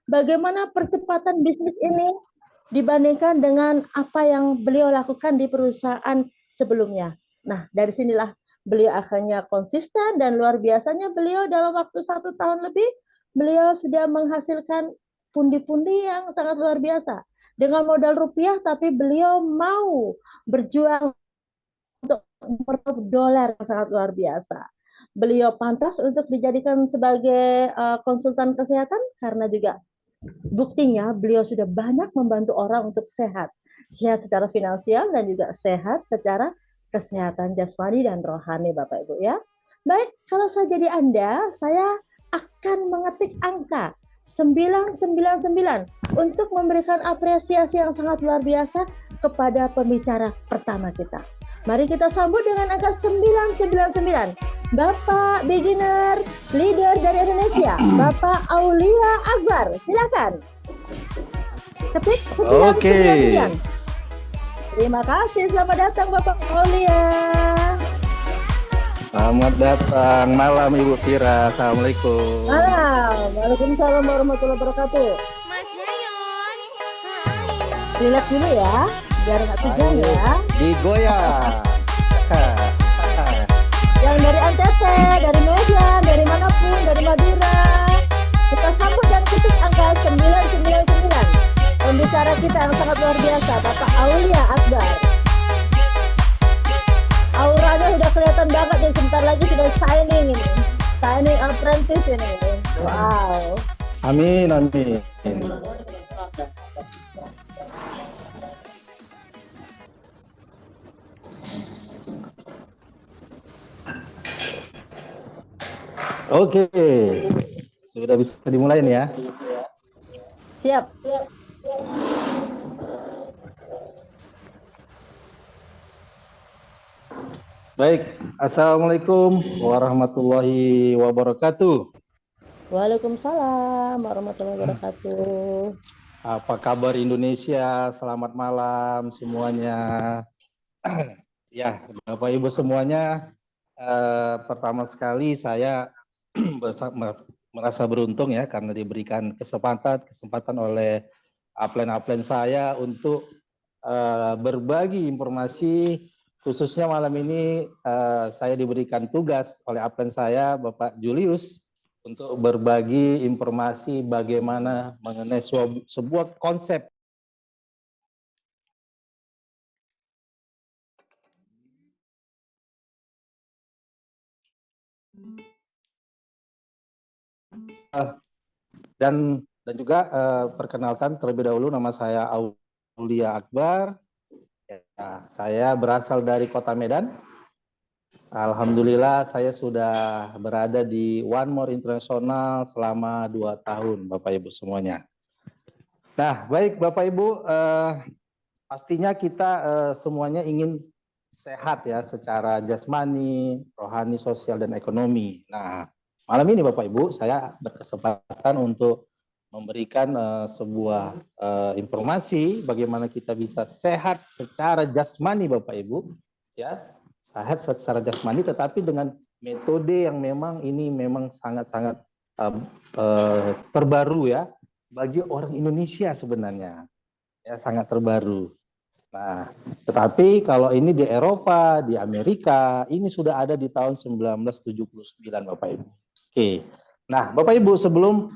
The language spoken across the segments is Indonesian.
bagaimana percepatan bisnis ini dibandingkan dengan apa yang beliau lakukan di perusahaan sebelumnya. Nah, dari sinilah beliau akhirnya konsisten dan luar biasanya beliau dalam waktu 1 tahun lebih, beliau sudah menghasilkan pundi-pundi yang sangat luar biasa. Dengan modal rupiah, tapi beliau mau berjuang untuk meraup dolar yang sangat luar biasa. Beliau pantas untuk dijadikan sebagai konsultan kesehatan karena juga buktinya beliau sudah banyak membantu orang untuk sehat. Sehat secara finansial dan juga sehat secara kesehatan jasmani dan rohani Bapak Ibu ya. Baik, kalau saya jadi Anda, saya akan mengetik angka 999 untuk memberikan apresiasi yang sangat luar biasa kepada pembicara pertama kita. Mari kita sambut dengan angka 999. Bapak beginner leader dari Indonesia, Bapak Aulia Akbar. Silakan. Ketik 999. Terima kasih, selamat datang Bapak Aulia. Selamat datang malam Ibu Fira. Assalamualaikum. Malam. Waalaikumsalam warahmatullahi wabarakatuh. Mas Yayon. Relax dulu ya, biar nggak tegang ya. Digoyang. Yang dari NTT, dari Medan, dari manapun, dari Madura. Kita sambut dan ketik angka 999. Pembicara kita yang sangat luar biasa, Bapak Aulia Akbar. Auranya sudah kelihatan banget nih, sebentar lagi sudah shining ini. Shining apprentice ini. Wow. Amin, amin. Oke, sudah bisa dimulai nih ya. Siap. Baik, Assalamualaikum warahmatullahi wabarakatuh. Waalaikumsalam warahmatullahi wabarakatuh. Apa kabar Indonesia? Selamat malam semuanya. Ya, Bapak Ibu semuanya, pertama sekali saya merasa beruntung ya karena diberikan kesempatan oleh upline saya untuk berbagi informasi. Khususnya malam ini saya diberikan tugas oleh upline saya, Bapak Julius, untuk berbagi informasi bagaimana mengenai sebuah konsep dan juga perkenalkan terlebih dahulu, nama saya Aulia Akbar. Ya, saya berasal dari Kota Medan. Alhamdulillah saya sudah berada di One More International selama 2 tahun, Bapak Ibu semuanya. Nah, baik Bapak Ibu, pastinya kita semuanya ingin sehat ya secara jasmani, rohani, sosial, dan ekonomi. Nah, malam ini Bapak Ibu saya berkesempatan untuk memberikan sebuah informasi bagaimana kita bisa sehat secara jasmani Bapak Ibu, ya, sehat secara jasmani tetapi dengan metode yang memang ini memang sangat-sangat terbaru ya bagi orang Indonesia sebenarnya, ya sangat terbaru. Nah, tetapi kalau ini di Eropa, di Amerika, ini sudah ada di tahun 1979 Bapak Ibu. Oke, nah Bapak Ibu sebelum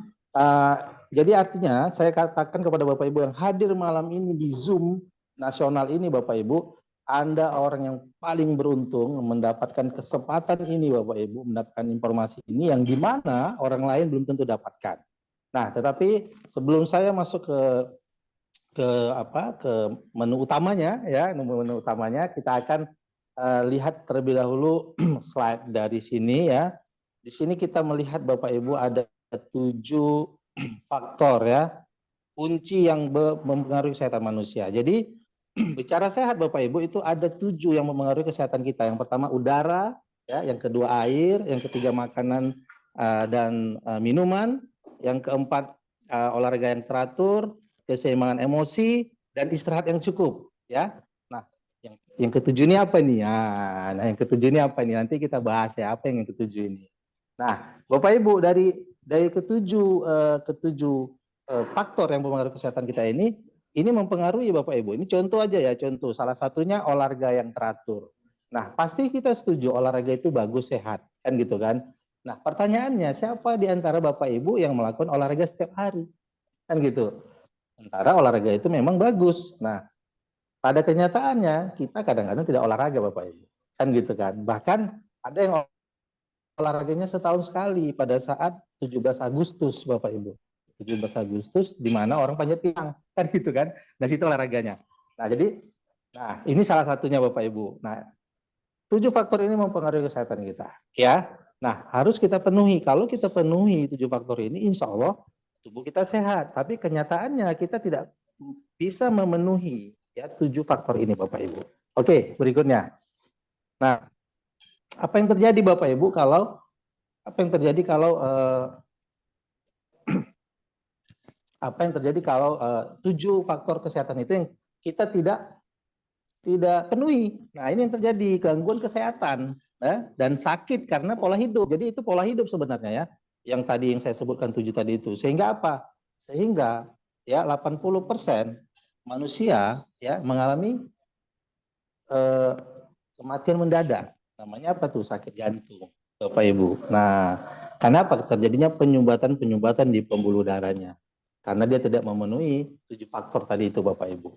jadi artinya saya katakan kepada Bapak Ibu yang hadir malam ini di Zoom nasional ini Bapak Ibu, Anda orang yang paling beruntung mendapatkan kesempatan ini Bapak Ibu, mendapatkan informasi ini yang dimana orang lain belum tentu dapatkan. Nah, tetapi sebelum saya masuk ke menu utamanya ya, menu utamanya kita akan lihat terlebih dahulu slide dari sini ya. Di sini kita melihat Bapak Ibu ada 7 faktor ya, kunci yang mempengaruhi kesehatan manusia. Jadi bicara sehat Bapak Ibu itu ada 7 yang mempengaruhi kesehatan kita. Yang pertama udara, ya, yang kedua air, yang ketiga makanan dan minuman, yang keempat olahraga yang teratur, keseimbangan emosi, dan istirahat yang cukup. Ya, nah yang ketujuh ini apa nih? Nah yang ketujuh ini apa nih? Nanti kita bahas ya apa yang ketujuh ini. Nah Bapak Ibu dari ketujuh faktor yang mempengaruhi kesehatan kita ini mempengaruhi Bapak Ibu. Ini contoh aja ya, contoh. Salah satunya olahraga yang teratur. Nah, pasti kita setuju olahraga itu bagus, sehat, kan gitu kan. Nah, pertanyaannya siapa di antara Bapak Ibu yang melakukan olahraga setiap hari? Kan gitu. Sementara olahraga itu memang bagus. Nah, pada kenyataannya kita kadang-kadang tidak olahraga Bapak Ibu. Kan gitu kan. Bahkan ada yang olahraganya setahun sekali pada saat 17 Agustus Bapak Ibu. 17 Agustus di mana orang panjat pinang, kan gitu kan. Nah, situ olahraganya. Nah, jadi ini salah satunya Bapak Ibu. Nah, 7 faktor ini mempengaruhi kesehatan kita, ya. Nah, harus kita penuhi. Kalau kita penuhi 7 faktor ini, insya Allah tubuh kita sehat. Tapi kenyataannya kita tidak bisa memenuhi ya 7 faktor ini, Bapak Ibu. Oke, berikutnya. Nah, apa yang terjadi Bapak Ibu kalau 7 faktor kesehatan itu yang kita tidak penuhi. Nah, ini yang terjadi, gangguan kesehatan dan sakit karena pola hidup. Jadi itu pola hidup sebenarnya ya. Yang tadi yang saya sebutkan 7 tadi itu. Sehingga apa? Sehingga ya 80% manusia ya mengalami kematian mendadak. Namanya apa tuh? Sakit jantung, Bapak Ibu. Nah, karena apa? Terjadinya penyumbatan di pembuluh darahnya. Karena dia tidak memenuhi 7 faktor tadi itu, Bapak Ibu.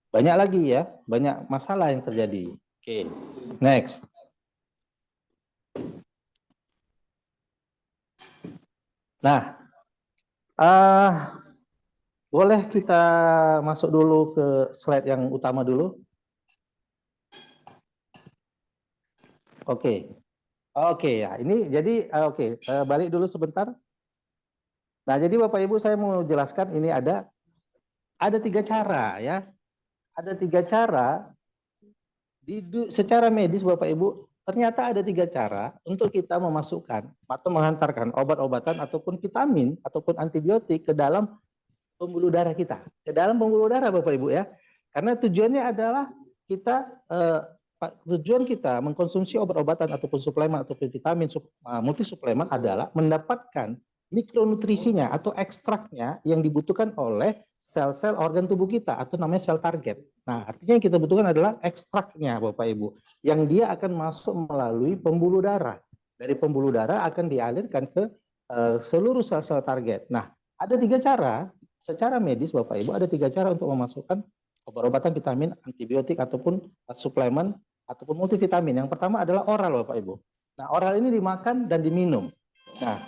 Banyak lagi ya, banyak masalah yang terjadi. Oke, next. Nah, boleh kita masuk dulu ke slide yang utama dulu. Oke, ya. Ini jadi balik dulu sebentar. Nah, jadi Bapak Ibu saya mau jelaskan ini ada 3 cara ya. Ada 3 cara secara medis Bapak Ibu, ternyata ada 3 cara untuk kita memasukkan atau menghantarkan obat-obatan ataupun vitamin ataupun antibiotik ke dalam pembuluh darah kita. Ke dalam pembuluh darah Bapak Ibu ya. Karena tujuannya adalah tujuan kita mengkonsumsi obat-obatan ataupun suplemen ataupun vitamin multi suplemen adalah mendapatkan mikronutrisinya atau ekstraknya yang dibutuhkan oleh sel-sel organ tubuh kita atau namanya sel target. Nah, artinya yang kita butuhkan adalah ekstraknya Bapak Ibu, yang dia akan masuk melalui pembuluh darah. Dari pembuluh darah akan dialirkan ke seluruh sel-sel target. Nah, ada 3 cara secara medis Bapak Ibu, ada 3 cara untuk memasukkan obat-obatan, vitamin, antibiotik ataupun suplemen ataupun multivitamin. Yang pertama adalah oral Bapak Ibu. Nah, oral ini dimakan dan diminum. Nah,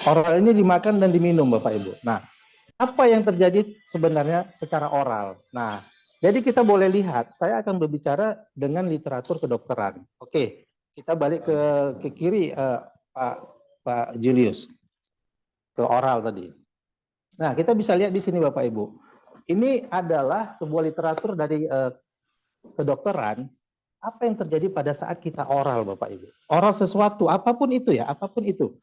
oral ini dimakan dan diminum Bapak Ibu. Nah, apa yang terjadi sebenarnya secara oral? Nah, jadi kita boleh lihat, saya akan berbicara dengan literatur kedokteran. Oke, kita balik ke kiri Pak Julius. Ke oral tadi. Nah, kita bisa lihat di sini Bapak Ibu. Ini adalah sebuah literatur dari kedokteran, apa yang terjadi pada saat kita oral Bapak Ibu. Oral sesuatu, apapun itu ya, apapun itu.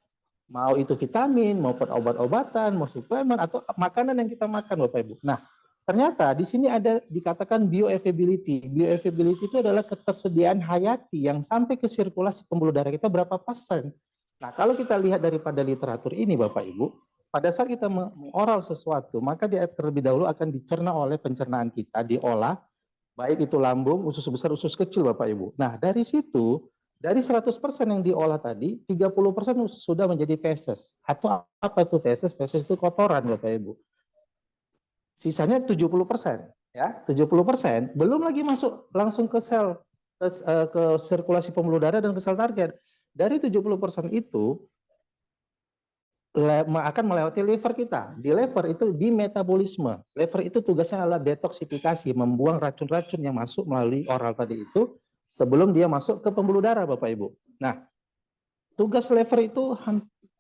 Mau itu vitamin, maupun obat-obatan, mau suplemen, atau makanan yang kita makan Bapak Ibu. Nah, ternyata di sini ada dikatakan bioavailability. Bioavailability itu adalah ketersediaan hayati yang sampai ke sirkulasi pembuluh darah kita berapa %. Nah, kalau kita lihat daripada literatur ini Bapak Ibu, pada saat kita mengoral sesuatu, maka dia terlebih dahulu akan dicerna oleh pencernaan kita, diolah, baik itu lambung, usus besar, usus kecil Bapak Ibu. Nah, dari situ, dari 100% yang diolah tadi, 30% sudah menjadi feses. Atau apa itu feses? Feses itu kotoran Bapak Ibu. Sisanya 70%. Ya, 70% belum lagi masuk langsung ke sel, ke sirkulasi pembuluh darah dan ke sel target. Dari 70% itu, akan melewati liver kita. Di liver itu di metabolisme. Liver itu tugasnya adalah detoksifikasi, membuang racun-racun yang masuk melalui oral tadi itu sebelum dia masuk ke pembuluh darah Bapak Ibu. Nah, tugas liver itu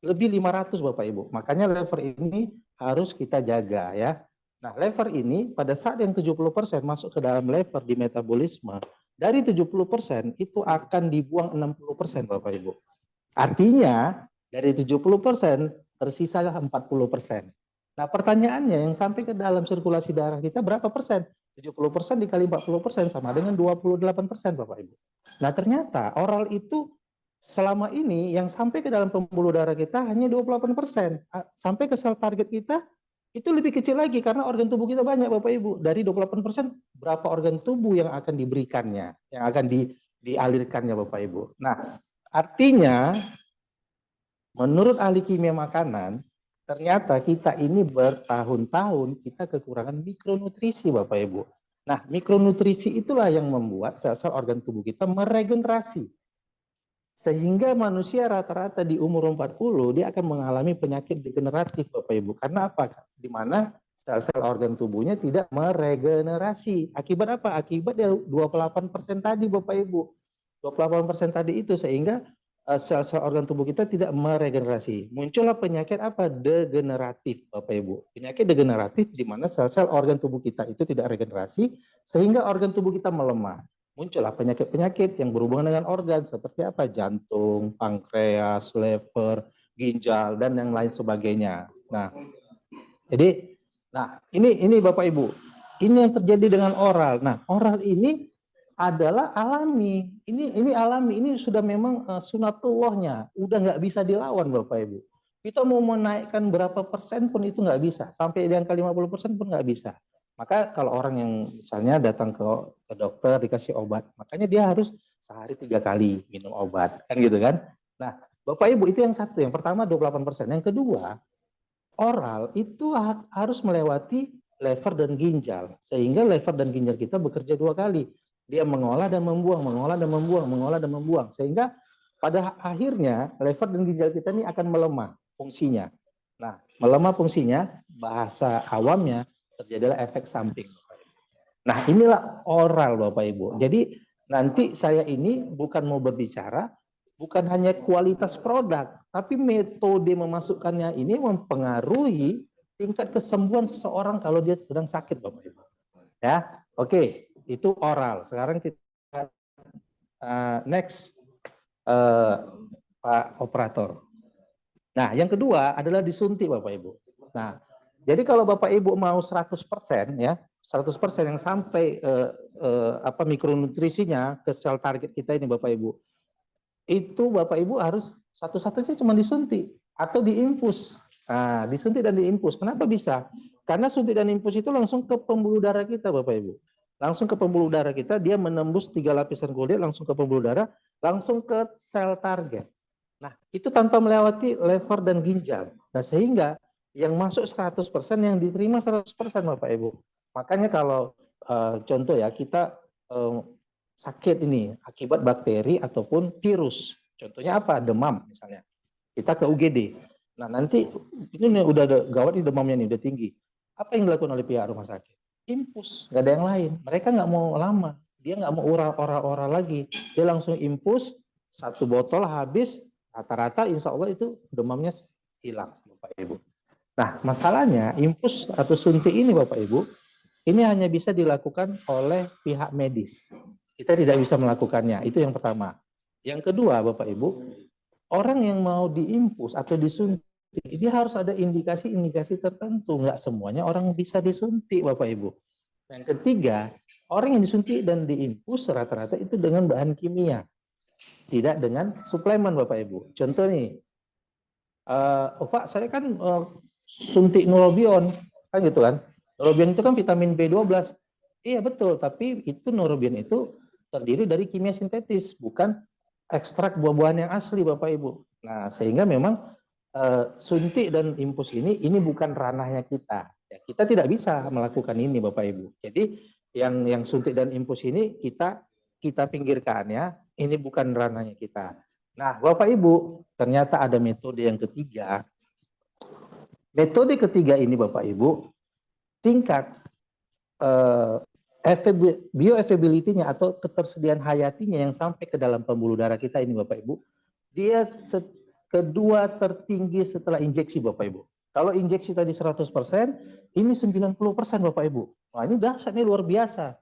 lebih 500 Bapak Ibu. Makanya liver ini harus kita jaga ya. Nah, liver ini pada saat yang 70% masuk ke dalam liver di metabolisme, dari 70% itu akan dibuang 60% Bapak Ibu. Artinya dari 70% tersisa 40%. Nah, pertanyaannya yang sampai ke dalam sirkulasi darah kita berapa persen? 70% dikali 40% sama dengan 28% Bapak Ibu. Nah, ternyata oral itu selama ini yang sampai ke dalam pembuluh darah kita hanya 28%. Sampai ke sel target kita itu lebih kecil lagi karena organ tubuh kita banyak Bapak Ibu. Dari 28% berapa organ tubuh yang akan diberikannya, yang akan dialirkannya Bapak Ibu. Nah, artinya menurut ahli kimia makanan, ternyata kita ini bertahun-tahun kita kekurangan mikronutrisi Bapak Ibu. Nah, mikronutrisi itulah yang membuat sel-sel organ tubuh kita meregenerasi. Sehingga manusia rata-rata di umur 40 dia akan mengalami penyakit degeneratif Bapak Ibu. Karena apa? Di mana sel-sel organ tubuhnya tidak meregenerasi. Akibat apa? Akibat dari 28% tadi Bapak Ibu. 28% tadi itu sehingga sel-sel organ tubuh kita tidak meregenerasi. Muncullah penyakit apa? Degeneratif Bapak Ibu. Penyakit degeneratif di mana sel-sel organ tubuh kita itu tidak regenerasi sehingga organ tubuh kita melemah. Muncullah penyakit-penyakit yang berhubungan dengan organ seperti apa? Jantung, pankreas, lever, ginjal dan yang lain sebagainya. Nah, jadi ini Bapak Ibu. Ini yang terjadi dengan oral. Nah, oral ini adalah alami. Ini alami. Ini sudah memang sunatullahnya. Udah nggak bisa dilawan Bapak Ibu. Kita mau menaikkan berapa persen pun itu nggak bisa. Sampai di angka 50% pun nggak bisa. Maka kalau orang yang misalnya datang ke dokter dikasih obat, makanya dia harus sehari 3 kali minum obat, kan gitu kan? Nah, Bapak Ibu itu yang satu, yang pertama 28%, yang kedua oral itu harus melewati lever dan ginjal, sehingga lever dan ginjal kita bekerja 2 kali, dia mengolah dan membuang, mengolah dan membuang, mengolah dan membuang, sehingga pada akhirnya lever dan ginjal kita ini akan melemah fungsinya. Nah, melemah fungsinya bahasa awamnya terjadilah efek samping. Nah, inilah oral Bapak Ibu. Jadi nanti saya ini bukan mau berbicara, bukan hanya kualitas produk, tapi metode memasukkannya ini mempengaruhi tingkat kesembuhan seseorang kalau dia sedang sakit Bapak Ibu. Ya, oke, itu oral. Sekarang kita next Pak Operator. Nah, yang kedua adalah disuntik Bapak Ibu. Nah, jadi kalau Bapak Ibu mau 100% ya, 100% yang sampai mikronutrisinya ke sel target kita ini Bapak Ibu. Itu Bapak Ibu harus satu-satunya cuma disuntik atau diinfus. Nah, disuntik dan diinfus. Kenapa bisa? Karena suntik dan infus itu langsung ke pembuluh darah kita Bapak Ibu. Langsung ke pembuluh darah kita, dia menembus 3 lapisan kulit langsung ke pembuluh darah, langsung ke sel target. Nah, itu tanpa melewati lever dan ginjal. Nah, sehingga yang masuk 100%, yang diterima 100% Bapak Ibu. Makanya kalau contoh ya, kita sakit ini akibat bakteri ataupun virus. Contohnya apa? Demam misalnya. Kita ke UGD. Nah, nanti ini udah ada gawat, ini demamnya nih udah tinggi. Apa yang dilakukan oleh pihak rumah sakit? Infus, nggak ada yang lain. Mereka nggak mau lama. Dia nggak mau oral lagi. Dia langsung infus, 1 botol habis, rata-rata insya Allah itu demamnya hilang Bapak Ibu. Nah, masalahnya infus atau suntik ini Bapak Ibu, ini hanya bisa dilakukan oleh pihak medis. Kita tidak bisa melakukannya, itu yang pertama. Yang kedua Bapak Ibu, orang yang mau diinfus atau disuntik, dia harus ada indikasi-indikasi tertentu. Nggak semuanya orang bisa disuntik Bapak Ibu. Yang ketiga, orang yang disuntik dan diinfus rata-rata itu dengan bahan kimia. Tidak dengan suplemen Bapak Ibu. Contoh nih, Pak saya kan suntik Neurobion, kan gitu kan. Neurobion itu kan vitamin B12. Iya betul, tapi itu Neurobion itu terdiri dari kimia sintetis, bukan ekstrak buah-buahan yang asli Bapak Ibu. Nah, sehingga memang suntik dan infus ini bukan ranahnya kita. Ya, kita tidak bisa melakukan ini Bapak Ibu. Jadi yang suntik dan infus ini kita pinggirkan ya. Ini bukan ranahnya kita. Nah, Bapak Ibu, ternyata ada metode yang ketiga. Metode ketiga ini Bapak Ibu, tingkat bioavailability-nya atau ketersediaan hayatinya yang sampai ke dalam pembuluh darah kita ini Bapak Ibu, dia kedua tertinggi setelah injeksi Bapak Ibu. Kalau injeksi tadi 100%, ini 90% Bapak Ibu. Wah, ini dahsyat, ini luar biasa.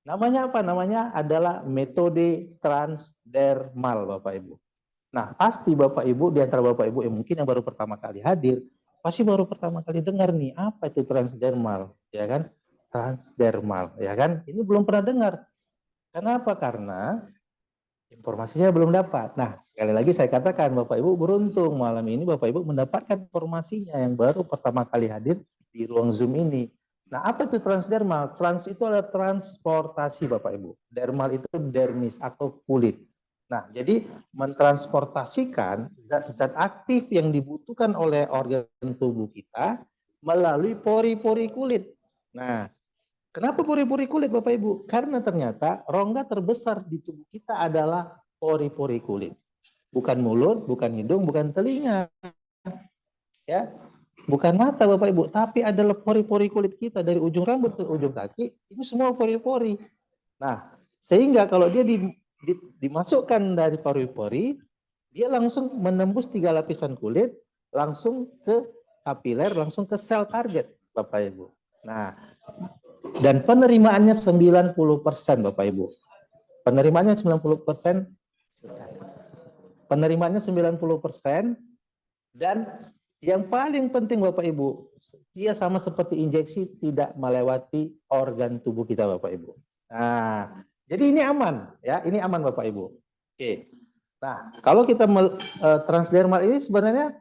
Namanya apa? Namanya adalah metode transdermal Bapak Ibu. Nah, pasti Bapak Ibu, di antara Bapak Ibu yang mungkin yang baru pertama kali hadir, pasti baru pertama kali dengar nih, apa itu transdermal, ya kan? Transdermal, ya kan? Ini belum pernah dengar. Kenapa? Karena informasinya belum dapat. Nah, sekali lagi saya katakan Bapak Ibu beruntung malam ini Bapak Ibu mendapatkan informasinya yang baru pertama kali hadir di ruang Zoom ini. Nah, apa itu transdermal? Trans itu adalah transportasi Bapak Ibu. Dermal itu dermis atau kulit. Nah, jadi mentransportasikan zat-zat aktif yang dibutuhkan oleh organ tubuh kita melalui pori-pori kulit. Nah, kenapa pori-pori kulit Bapak Ibu? Karena ternyata rongga terbesar di tubuh kita adalah pori-pori kulit. Bukan mulut, bukan hidung, bukan telinga. Ya, bukan mata Bapak Ibu, tapi adalah pori-pori kulit kita dari ujung rambut ke ujung kaki, ini semua pori-pori. Nah, sehingga kalau dia dimasukkan dari pori-pori, dia langsung menembus 3 lapisan kulit, langsung ke kapiler, langsung ke sel target Bapak Ibu. Nah, dan penerimaannya 90% Bapak Ibu. Penerimaannya 90%. Penerimaannya 90% dan yang paling penting Bapak Ibu, dia sama seperti injeksi tidak melewati organ tubuh kita Bapak Ibu. Nah, jadi ini aman ya, ini aman Bapak Ibu. Oke. Nah, kalau kita transdermal ini sebenarnya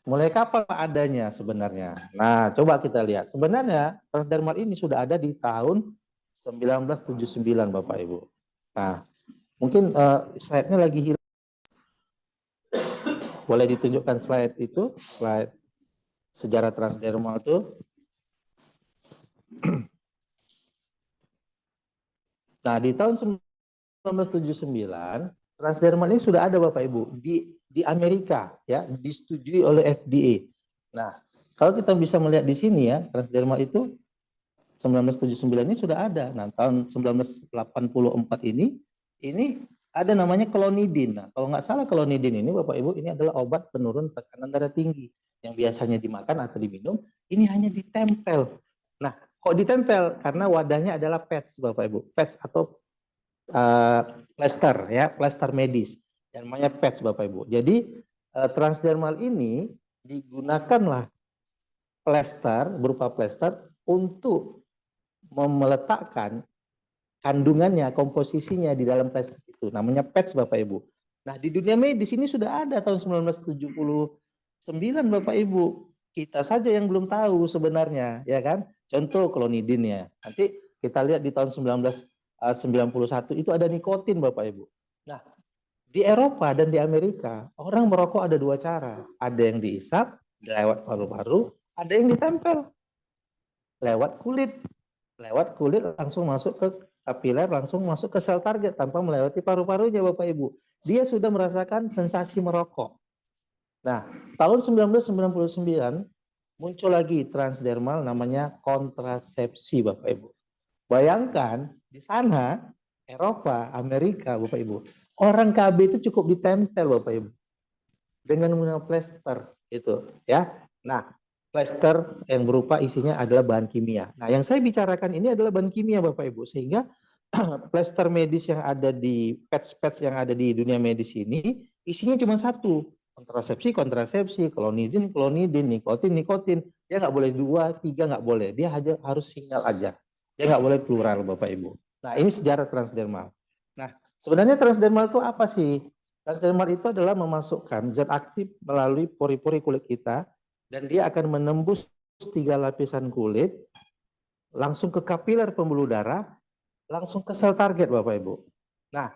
mulai kapan adanya sebenarnya? Nah, coba kita lihat. Sebenarnya transdermal ini sudah ada di tahun 1979 Bapak Ibu. Nah, mungkin slide-nya lagi hilang. Boleh ditunjukkan slide itu, slide sejarah transdermal itu. Nah, di tahun 1979, transdermal ini sudah ada Bapak Ibu di Amerika ya, disetujui oleh FDA. Nah, kalau kita bisa melihat di sini ya, transdermal itu 1979 ini sudah ada. Nah, tahun 1984 ini ada namanya klonidin. Nah, kalau nggak salah klonidin ini Bapak Ibu ini adalah obat penurun tekanan darah tinggi yang biasanya dimakan atau diminum, ini hanya ditempel. Nah, kok ditempel? Karena wadahnya adalah patch Bapak Ibu, patch atau plester ya, plester medis yang namanya patch Bapak Ibu. Jadi transdermal ini digunakanlah plester berupa plester untuk meletakkan kandungannya, komposisinya di dalam plester itu, namanya patch Bapak Ibu. Nah, di dunia medis ini sudah ada tahun 1979 Bapak Ibu. Kita saja yang belum tahu sebenarnya, ya kan? Contoh klonidin ya. Nanti kita lihat di tahun 1991 itu ada nikotin Bapak Ibu. Nah, di Eropa dan di Amerika, orang merokok ada 2 cara. Ada yang diisap lewat paru-paru, ada yang ditempel lewat kulit. Lewat kulit langsung masuk ke kapiler, langsung masuk ke sel target tanpa melewati paru-parunya Bapak Ibu. Dia sudah merasakan sensasi merokok. Nah, tahun 1999 muncul lagi transdermal namanya kontrasepsi Bapak Ibu. Bayangkan di sana Eropa, Amerika Bapak Ibu, orang KB itu cukup ditempel Bapak Ibu dengan menggunakan plester itu ya. Nah, plester yang berupa isinya adalah bahan kimia. Nah, yang saya bicarakan ini adalah bahan kimia Bapak Ibu, sehingga plester medis yang ada di patch-patch yang ada di dunia medis ini isinya cuma satu, kontrasepsi, klonidin, nikotin. Dia nggak boleh 2, 3 nggak boleh. Dia hanya harus single aja. Dia nggak boleh plural Bapak Ibu. Nah, ini sejarah transdermal. Nah, sebenarnya transdermal itu apa sih? Transdermal itu adalah memasukkan zat aktif melalui pori-pori kulit kita dan dia akan menembus 3 lapisan kulit langsung ke kapiler pembuluh darah, langsung ke sel target Bapak Ibu. Nah,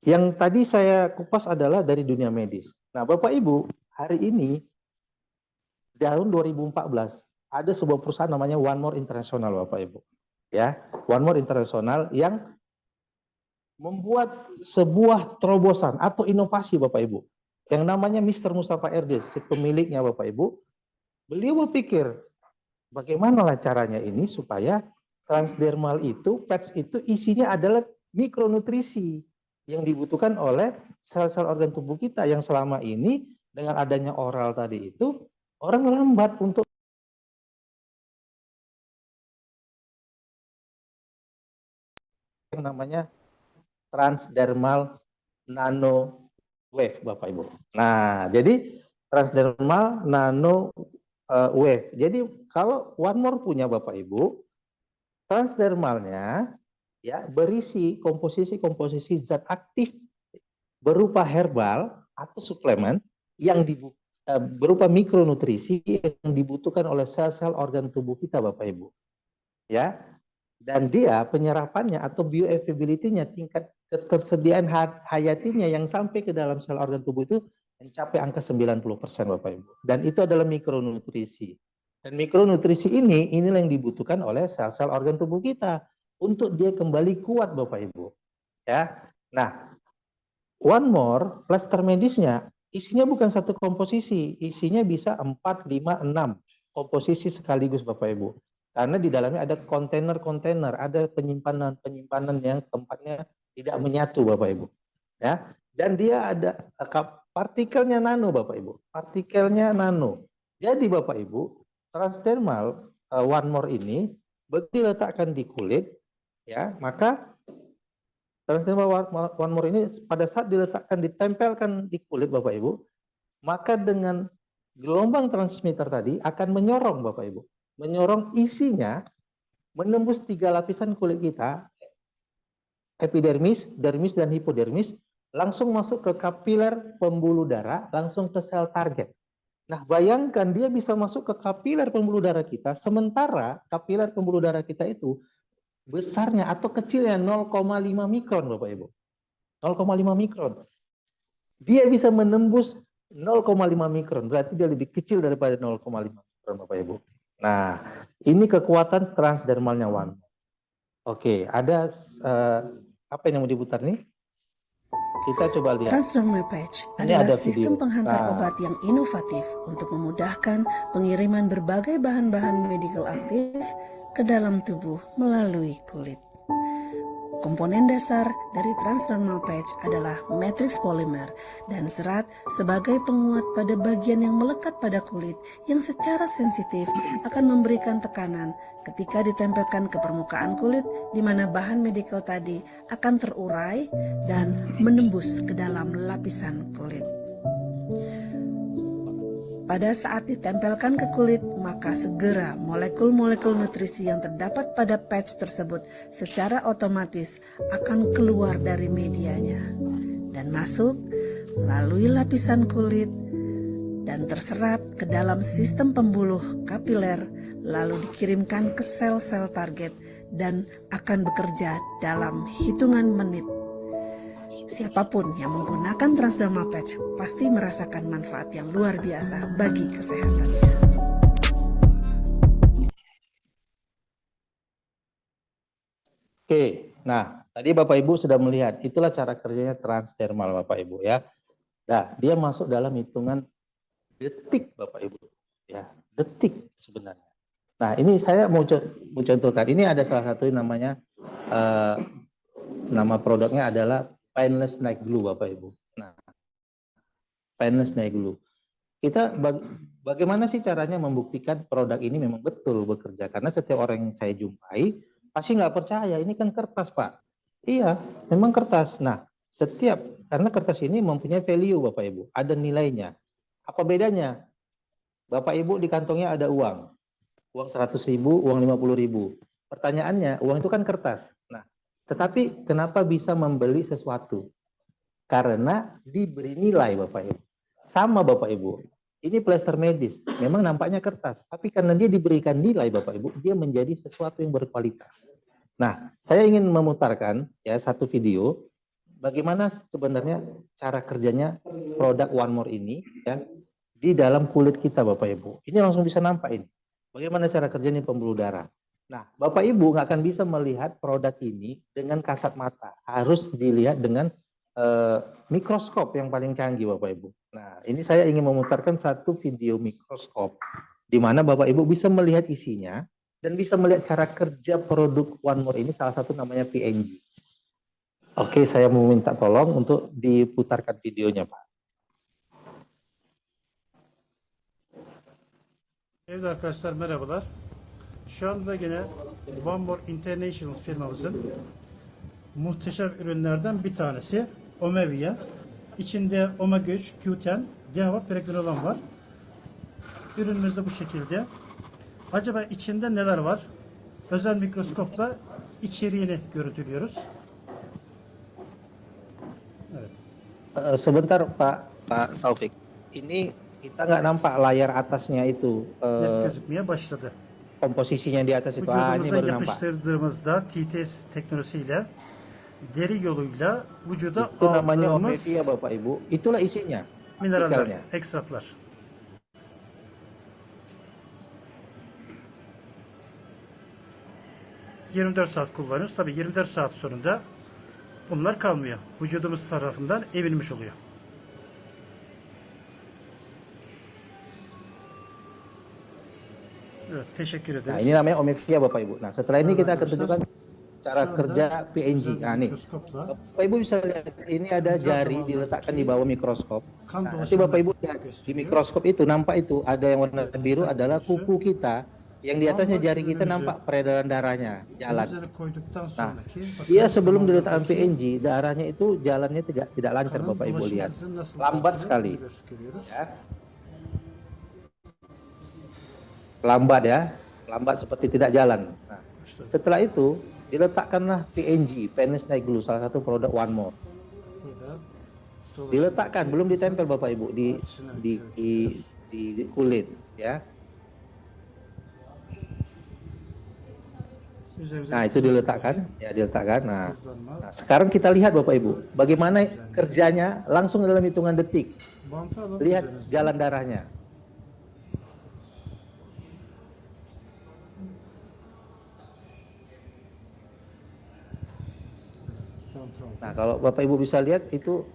yang tadi saya kupas adalah dari dunia medis. Nah, Bapak Ibu, hari ini tahun 2014 ada sebuah perusahaan namanya One More International Bapak Ibu. Ya, One More International yang membuat sebuah terobosan atau inovasi Bapak Ibu yang namanya Mr. Mustafa Erdil, si pemiliknya Bapak Ibu. Beliau berpikir bagaimana lah caranya ini supaya transdermal itu, patch itu isinya adalah mikronutrisi yang dibutuhkan oleh sel-sel organ tubuh kita yang selama ini dengan adanya oral tadi itu orang lambat untuk yang namanya transdermal nano wave Bapak Ibu. Nah, jadi transdermal nano wave. Jadi kalau One More punya Bapak Ibu, transdermalnya ya berisi komposisi zat aktif berupa herbal atau suplemen yang berupa mikronutrisi yang dibutuhkan oleh sel-sel organ tubuh kita, Bapak Ibu. Ya. Dan dia penyerapannya atau bioavailability-nya, tingkat ketersediaan hayatinya yang sampai ke dalam sel organ tubuh itu mencapai angka 90% Bapak Ibu. Dan itu adalah mikronutrisi. Dan mikronutrisi inilah yang dibutuhkan oleh sel-sel organ tubuh kita untuk dia kembali kuat Bapak Ibu. Ya. Nah, One More plaster medisnya isinya bukan satu komposisi, isinya bisa 4, 5, 6 komposisi sekaligus Bapak Ibu. Karena di dalamnya ada kontainer-kontainer, ada penyimpanan yang tempatnya tidak menyatu Bapak Ibu. Ya. Dan dia ada partikelnya nano Bapak Ibu. Partikelnya nano. Jadi Bapak Ibu, transdermal One More ini begitu diletakkan di kulit, ya, maka transdermal One More ini pada saat diletakkan, ditempelkan di kulit Bapak Ibu, maka dengan gelombang transmitter tadi akan menyorong Bapak Ibu. Menyorong isinya, menembus 3 lapisan kulit kita, epidermis, dermis, dan hipodermis, langsung masuk ke kapiler pembuluh darah, langsung ke sel target. Nah, bayangkan dia bisa masuk ke kapiler pembuluh darah kita, sementara kapiler pembuluh darah kita itu besarnya atau kecilnya 0,5 mikron Bapak Ibu. 0,5 mikron. Dia bisa menembus 0,5 mikron, berarti dia lebih kecil daripada 0,5 mikron Bapak Ibu. Nah, ini kekuatan transdermalnya One. Oke, ada apa yang mau diputar nih? Kita coba lihat. Transdermal Patch adalah sistem penghantar obat yang inovatif untuk memudahkan pengiriman berbagai bahan-bahan medikal aktif ke dalam tubuh melalui kulit. Komponen dasar dari transdermal patch adalah matriks polimer dan serat sebagai penguat pada bagian yang melekat pada kulit yang secara sensitif akan memberikan tekanan ketika ditempelkan ke permukaan kulit, di mana bahan medikal tadi akan terurai dan menembus ke dalam lapisan kulit. Pada saat ditempelkan ke kulit, maka segera molekul-molekul nutrisi yang terdapat pada patch tersebut secara otomatis akan keluar dari medianya dan masuk melalui lapisan kulit dan terserap ke dalam sistem pembuluh kapiler, lalu dikirimkan ke sel-sel target dan akan bekerja dalam hitungan menit. Siapapun yang menggunakan transdermal patch pasti merasakan manfaat yang luar biasa bagi kesehatannya. Oke, nah tadi Bapak Ibu sudah melihat, itulah cara kerjanya transdermal Bapak Ibu ya. Nah, dia masuk dalam hitungan detik Bapak Ibu, ya, detik sebenarnya. Nah, ini saya mau contohkan. Ini ada salah satu namanya, nama produknya adalah Painless Night Glue Bapak Ibu. Nah, Painless Night Glue. Kita bagaimana sih caranya membuktikan produk ini memang betul bekerja? Karena setiap orang yang saya jumpai pasti nggak percaya, ini kan kertas Pak. Iya, memang kertas. Nah, karena kertas ini mempunyai value Bapak Ibu, ada nilainya. Apa bedanya? Bapak Ibu di kantongnya ada uang 100.000, uang 50.000. Pertanyaannya, uang itu kan kertas. Nah, tetapi kenapa bisa membeli sesuatu? Karena diberi nilai Bapak Ibu. Sama Bapak Ibu, ini plester medis, memang nampaknya kertas, tapi karena dia diberikan nilai Bapak Ibu, dia menjadi sesuatu yang berkualitas. Nah, saya ingin memutarkan ya satu video, bagaimana sebenarnya cara kerjanya produk One More ini ya di dalam kulit kita Bapak Ibu. Ini langsung bisa nampak ini. Bagaimana cara kerjanya pembuluh darah. Nah, Bapak Ibu nggak akan bisa melihat produk ini dengan kasat mata. Harus dilihat dengan mikroskop yang paling canggih Bapak Ibu. Nah, ini saya ingin memutarkan satu video mikroskop di mana Bapak Ibu bisa melihat isinya dan bisa melihat cara kerja produk One More ini, salah satu namanya PNG. Oke, saya mau minta tolong untuk diputarkan videonya, Pak. Evet arkadaşlar merhabalar. Şu anda yine One More International firmamızın muhteşem ürünlerden bir tanesi Omevia. İçinde omega 3, Q10, DHA, pregnenolon var. Ürünümüz de bu şekilde. Acaba içinde neler var? Özel mikroskopla içeriğini görüntülüyoruz. Evet. Sebentar Pak Taufik. Ini kita nggak nampak layar atasnya itu, net gözükmeye başladı. komposisinya di atas itu. Ah, ini Vücudumuza baru nampak. yapıştırdığımızda TTS teknolojisiyle deri yoluyla vücuda Itu namanya aldığımız omevia Bapak Ibu. Itulah isinya, mineraller, partikelnya. ekstratlar. ...24 saat kullanıyoruz. Tabii 24 saat sonunda bunlar kalmıyor. Vücudumuz tarafından emilmiş oluyor. Evet, teşekkür Nah, ederiz. ini namanya omevia Bapak Ibu. Nah, setelah ini kita akan tunjukkan cara Şu anda kerja PNG. özel Nah, nih. mikroskopla Bapak Ibu bisa lihat ini ada jari diletakkan di bawah mikroskop. kan Nah, nanti Bapak Ibu lihat di gösteriyor. mikroskop itu nampak itu ada yang warna biru adalah kuku kita, yang di atasnya jari kita nampak peredaran darahnya jalan. Üzerine koyduktan Nah, sonraki dia sebelum bakın, diletakkan PNG, darahnya itu jalannya tidak lancar kanın Bapak Ibu lihat. dolaşım nasıl Lambat yaptığını sekali. görüyoruz. Ya. Lambat ya, lambat seperti tidak jalan. Nah, setelah itu diletakkanlah PNG, Penis Night Glue, salah satu produk One More. Burada dolaşım Diletakkan, belum ditempel Bapak Ibu di artışını di, di, görüyoruz. di kulit ya. Üzerimize Nah, itu diletakkan, ya diletakkan. Nah, hızlanma. nah, sekarang kita lihat Bapak Ibu, bagaimana kerjanya langsung dalam hitungan detik. Bantı alalım Lihat üzerimize. jalan darahnya. Bantı aldım. Nah, kalau Bapak Ibu bisa lihat itu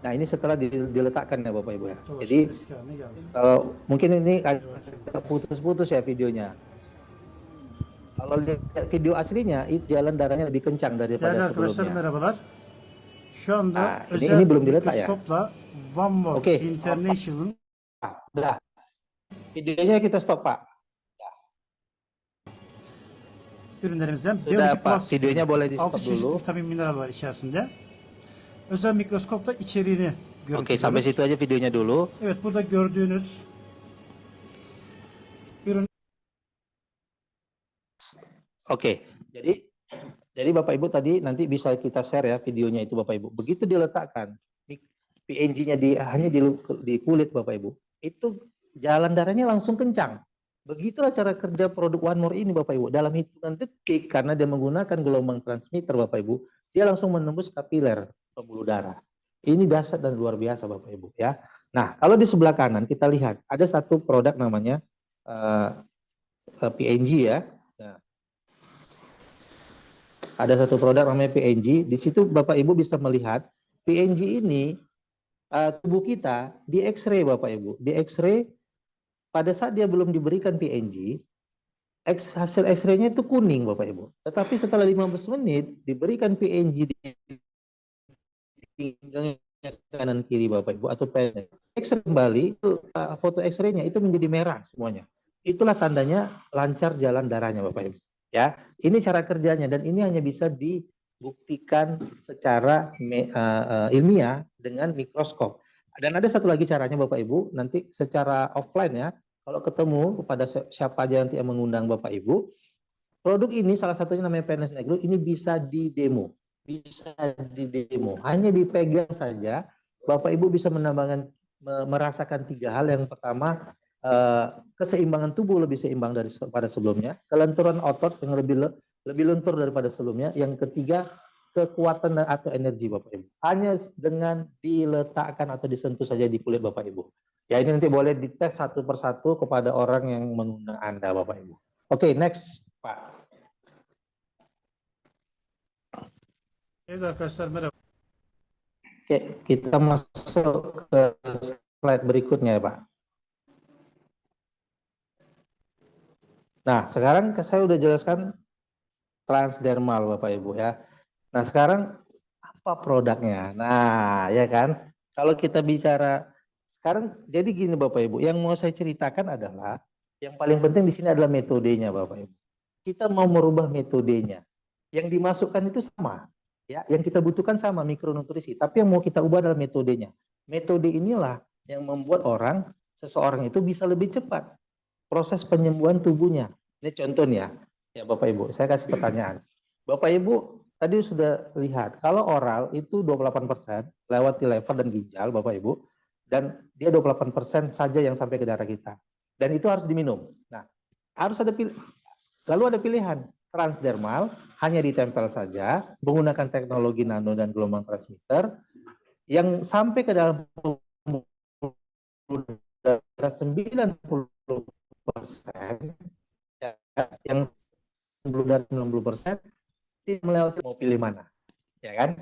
Nah, ini setelah diletakkan ya Bapak Ibu ya. Dolaşım Jadi eski haline geldi. kalau mungkin ini agak putus-putus ya videonya. Kalau lihat video aslinya, itu jalan darahnya lebih kencang Değerli daripada arkadaşlar sebelumnya. merhabalar. Şu anda Nah, ini özel belum diletak ya? mikroskopla One More Oke. International'ın Udah. Videonya kita stop Pak. ürünlerimizden Sudah B12 Pak, Plus videonya boleh di 6 stop çeşit dulu. vitamin mineral var içerisinde. Özel mikroskopla içeriğini görüntülüyoruz. Oke, sampai situ aja videonya dulu. Evet, burada gördüğünüz ürün Oke, jadi Bapak Ibu tadi nanti bisa kita share ya videonya itu Bapak Ibu. Begitu diletakkan PNG-nya hanya di kulit Bapak Ibu, itu jalan darahnya langsung kencang. Begitulah cara kerja produk One More ini Bapak Ibu. Dalam hitungan detik karena dia menggunakan gelombang transmitter Bapak Ibu, dia langsung menembus kapiler pembuluh darah. Ini dasar dan luar biasa Bapak Ibu ya. Nah, kalau di sebelah kanan kita lihat ada satu produk namanya PNG ya. Nah, ada satu produk namanya PNG. Di situ Bapak Ibu bisa melihat PNG ini tubuh kita di X-ray Bapak Ibu. Di X-ray pada saat dia belum diberikan PNG, hasil X-ray-nya itu kuning Bapak Ibu. Tetapi setelah 15 menit diberikan PNG di pinggangnya kanan kiri Bapak Ibu atau PNG. X-ray kembali, foto X-ray-nya itu menjadi merah semuanya. Itulah tandanya lancar jalan darahnya Bapak Ibu. Ya, ini cara kerjanya dan ini hanya bisa dibuktikan secara ilmiah dengan mikroskop. Dan ada satu lagi caranya Bapak Ibu, nanti secara offline ya, kalau ketemu kepada siapa aja nanti yang mengundang Bapak Ibu, produk ini salah satunya namanya Penis Night Glue, ini bisa didemo. Bisa didemo, hanya dipegang saja, Bapak Ibu bisa merasakan 3 hal. Yang pertama, keseimbangan tubuh lebih seimbang daripada sebelumnya, kelenturan otot yang lebih lentur daripada sebelumnya, yang ketiga kekuatan atau energi Bapak Ibu. Hanya dengan diletakkan atau disentuh saja di kulit Bapak Ibu. Ya, ini nanti boleh dites satu persatu kepada orang yang mengundang Anda Bapak Ibu. Oke, next Pak. Evet arkadaşlar merhaba. Oke, kita masuk ke slide berikutnya ya Pak. Nah, sekarang saya udah jelaskan transdermal Bapak Ibu ya. Nah, sekarang apa produknya? Nah, ya kan? Kalau kita bicara sekarang, jadi gini Bapak Ibu, yang mau saya ceritakan adalah yang paling penting di sini adalah metodenya Bapak Ibu. Kita mau merubah metodenya. Yang dimasukkan itu sama. Ya, yang kita butuhkan sama mikronutrisi, tapi yang mau kita ubah adalah metodenya. Metode inilah yang membuat seseorang itu bisa lebih cepat proses penyembuhan tubuhnya. Ini contohnya, Ya Bapak Ibu, saya kasih pertanyaan. Bapak Ibu tadi sudah lihat, kalau oral itu 28% lewat di lever dan ginjal Bapak Ibu, dan dia 28% saja yang sampai ke darah kita. Dan itu harus diminum. Nah, harus ada lalu ada pilihan transdermal, hanya ditempel saja menggunakan teknologi nano dan gelombang transmitter yang sampai ke dalam darah 90%, yang sebelum dari 90% tidak melewati, mau pilih mana, ya kan?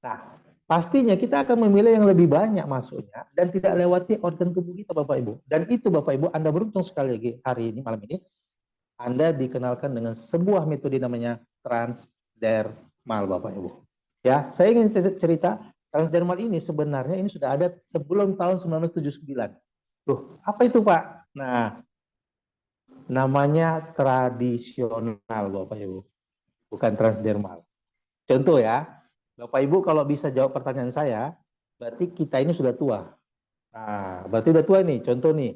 Nah, pastinya kita akan memilih yang lebih banyak masuknya dan tidak lewati organ tubuh kita, Bapak Ibu. Dan itu Bapak Ibu, Anda beruntung sekali lagi hari ini, malam ini, Anda dikenalkan dengan sebuah metode namanya transdermal, Bapak Ibu. Ya, saya ingin cerita transdermal ini sebenarnya ini sudah ada sebelum tahun 1979. Loh, apa itu Pak? Nah, namanya tradisional Bapak Ibu, bukan transdermal. Contoh ya, Bapak Ibu kalau bisa jawab pertanyaan saya, berarti kita ini sudah tua. Nah, berarti udah tua nih, contoh nih,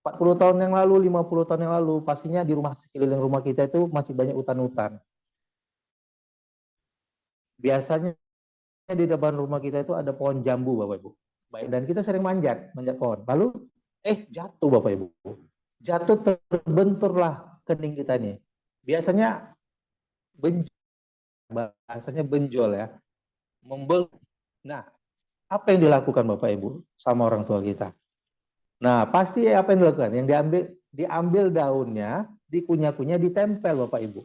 40 tahun yang lalu, 50 tahun yang lalu, pastinya di rumah sekeliling rumah kita itu masih banyak hutan-hutan. Biasanya di depan rumah kita itu ada pohon jambu Bapak Ibu. Baik, dan kita sering manjat pohon. Lalu jatuh Bapak Ibu. Jatuh, terbenturlah kening kita nih. Biasanya benjol, bahasanya benjol ya. Nah, apa yang dilakukan Bapak Ibu sama orang tua kita? Nah, pasti apa yang dilakukan? Yang diambil daunnya, dikunyah-kunyah, ditempel Bapak Ibu.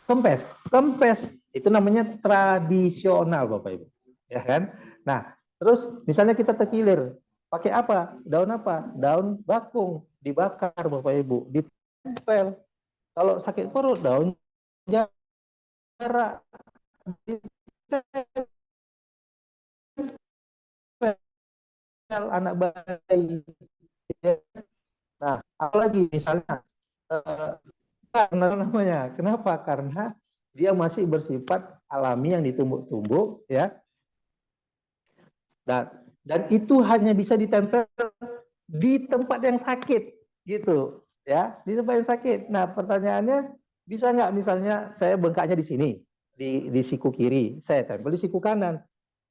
Kempes itu namanya tradisional Bapak Ibu, ya kan? Nah, terus misalnya kita terkilir, pakai apa? Daun apa? Daun bakung, dibakar Bapak Ibu, ditempel. Kalau sakit perut, daun jarak, ditempel anak bayi. Nah, apalagi misalnya karena namanya, kenapa? Karena dia masih bersifat alami yang ditumbuk-tumbuk, ya. Dan itu hanya bisa ditempel di tempat yang sakit, gitu, ya, di tempat yang sakit. Nah, pertanyaannya, bisa nggak misalnya saya bengkaknya di sini, di siku kiri, saya tempel di siku kanan,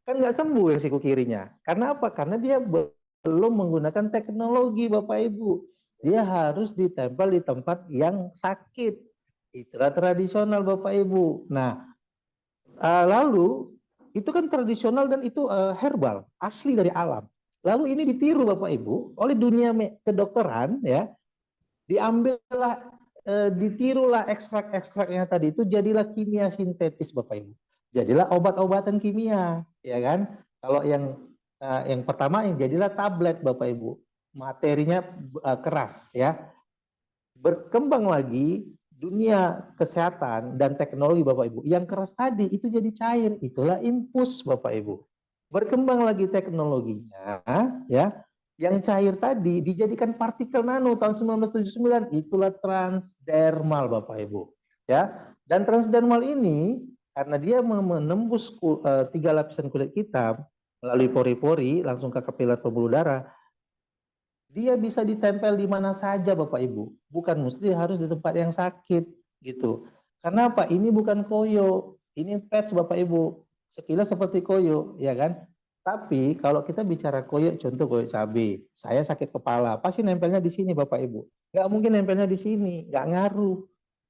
kan nggak sembuh yang siku kirinya. Karena apa? Karena dia belum menggunakan teknologi Bapak Ibu. Dia harus ditempel di tempat yang sakit. Itulah tradisional Bapak Ibu. Nah, lalu itu kan tradisional dan itu herbal, asli dari alam. Lalu ini ditiru Bapak Ibu oleh dunia kedokteran, ya. Diambillah, ditirulah ekstrak-ekstraknya tadi itu, jadilah kimia sintetis Bapak Ibu. Jadilah obat-obatan kimia, ya kan? Kalau yang pertama yang jadilah tablet Bapak Ibu. Materinya keras, ya. Berkembang lagi dunia kesehatan dan teknologi Bapak Ibu. Yang keras tadi itu jadi cair, itulah infus Bapak Ibu. Berkembang lagi teknologinya, ya. Yang cair tadi dijadikan partikel nano tahun 1979, itulah transdermal Bapak Ibu, ya. Dan transdermal ini karena dia menembus 3 lapisan kulit kita melalui pori-pori langsung ke kapiler pembuluh darah, dia bisa ditempel di mana saja Bapak Ibu, bukan mesti harus di tempat yang sakit, gitu. Karena apa? Ini bukan koyo, ini patch Bapak Ibu. Sekilas seperti koyo, ya kan? Tapi kalau kita bicara koyo, contoh koyo cabai, saya sakit kepala, pasti nempelnya di sini Bapak Ibu. Nggak mungkin nempelnya di sini, nggak ngaruh.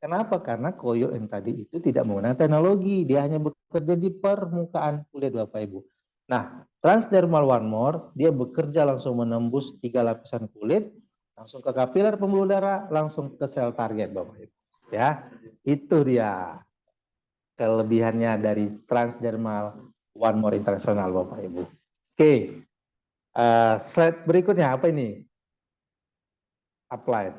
Kenapa? Karena koyo yang tadi itu tidak menggunakan teknologi, dia hanya bekerja di permukaan kulit Bapak Ibu. Nah, transdermal one more, dia bekerja langsung menembus 3 lapisan kulit, langsung ke kapiler pembuluh darah, langsung ke sel target Bapak Ibu. Ya, itu dia kelebihannya dari transdermal one more internasional Bapak Ibu. Oke, slide berikutnya apa ini? Apply.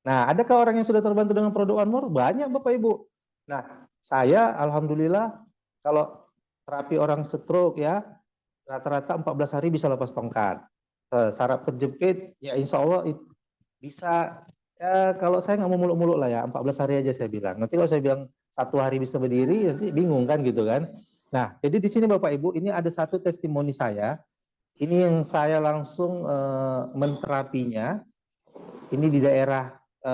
Nah, adakah orang yang sudah terbantu dengan produk one more? Banyak Bapak Ibu. Nah, saya alhamdulillah kalau terapi orang stroke, ya, rata-rata 14 hari bisa lepas tongkat. Saraf terjepit, ya insya Allah bisa, ya, kalau saya nggak mau muluk-muluk lah ya, 14 hari aja saya bilang. Nanti kalau saya bilang 1 hari bisa berdiri, nanti bingung kan gitu kan. Nah, jadi di sini Bapak Ibu, ini ada satu testimoni saya Ini yang saya langsung menterapinya. Ini di daerah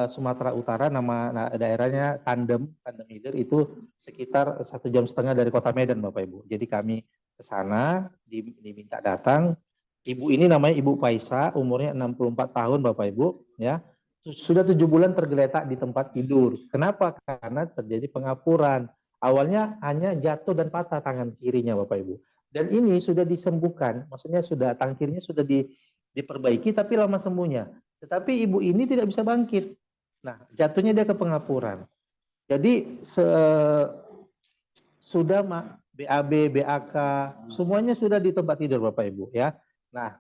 Sumatera Utara, nama daerahnya Tandem Hilir, itu sekitar 1,5 jam dari kota Medan, Bapak Ibu. Jadi kami ke sana, diminta datang. Ibu ini namanya Ibu Paisa, umurnya 64 tahun, Bapak Ibu, ya. Sudah 7 bulan tergeletak di tempat tidur. Kenapa? Karena terjadi pengapuran. Awalnya hanya jatuh dan patah tangan kirinya, Bapak Ibu. Dan ini sudah disembuhkan, maksudnya sudah tangkirnya sudah diperbaiki, tapi lama sembuhnya. Tetapi ibu ini tidak bisa bangkit. Nah, jatuhnya dia ke pengapuran. Jadi sudah BAB, BAK, semuanya sudah di tempat tidur Bapak Ibu ya. Nah,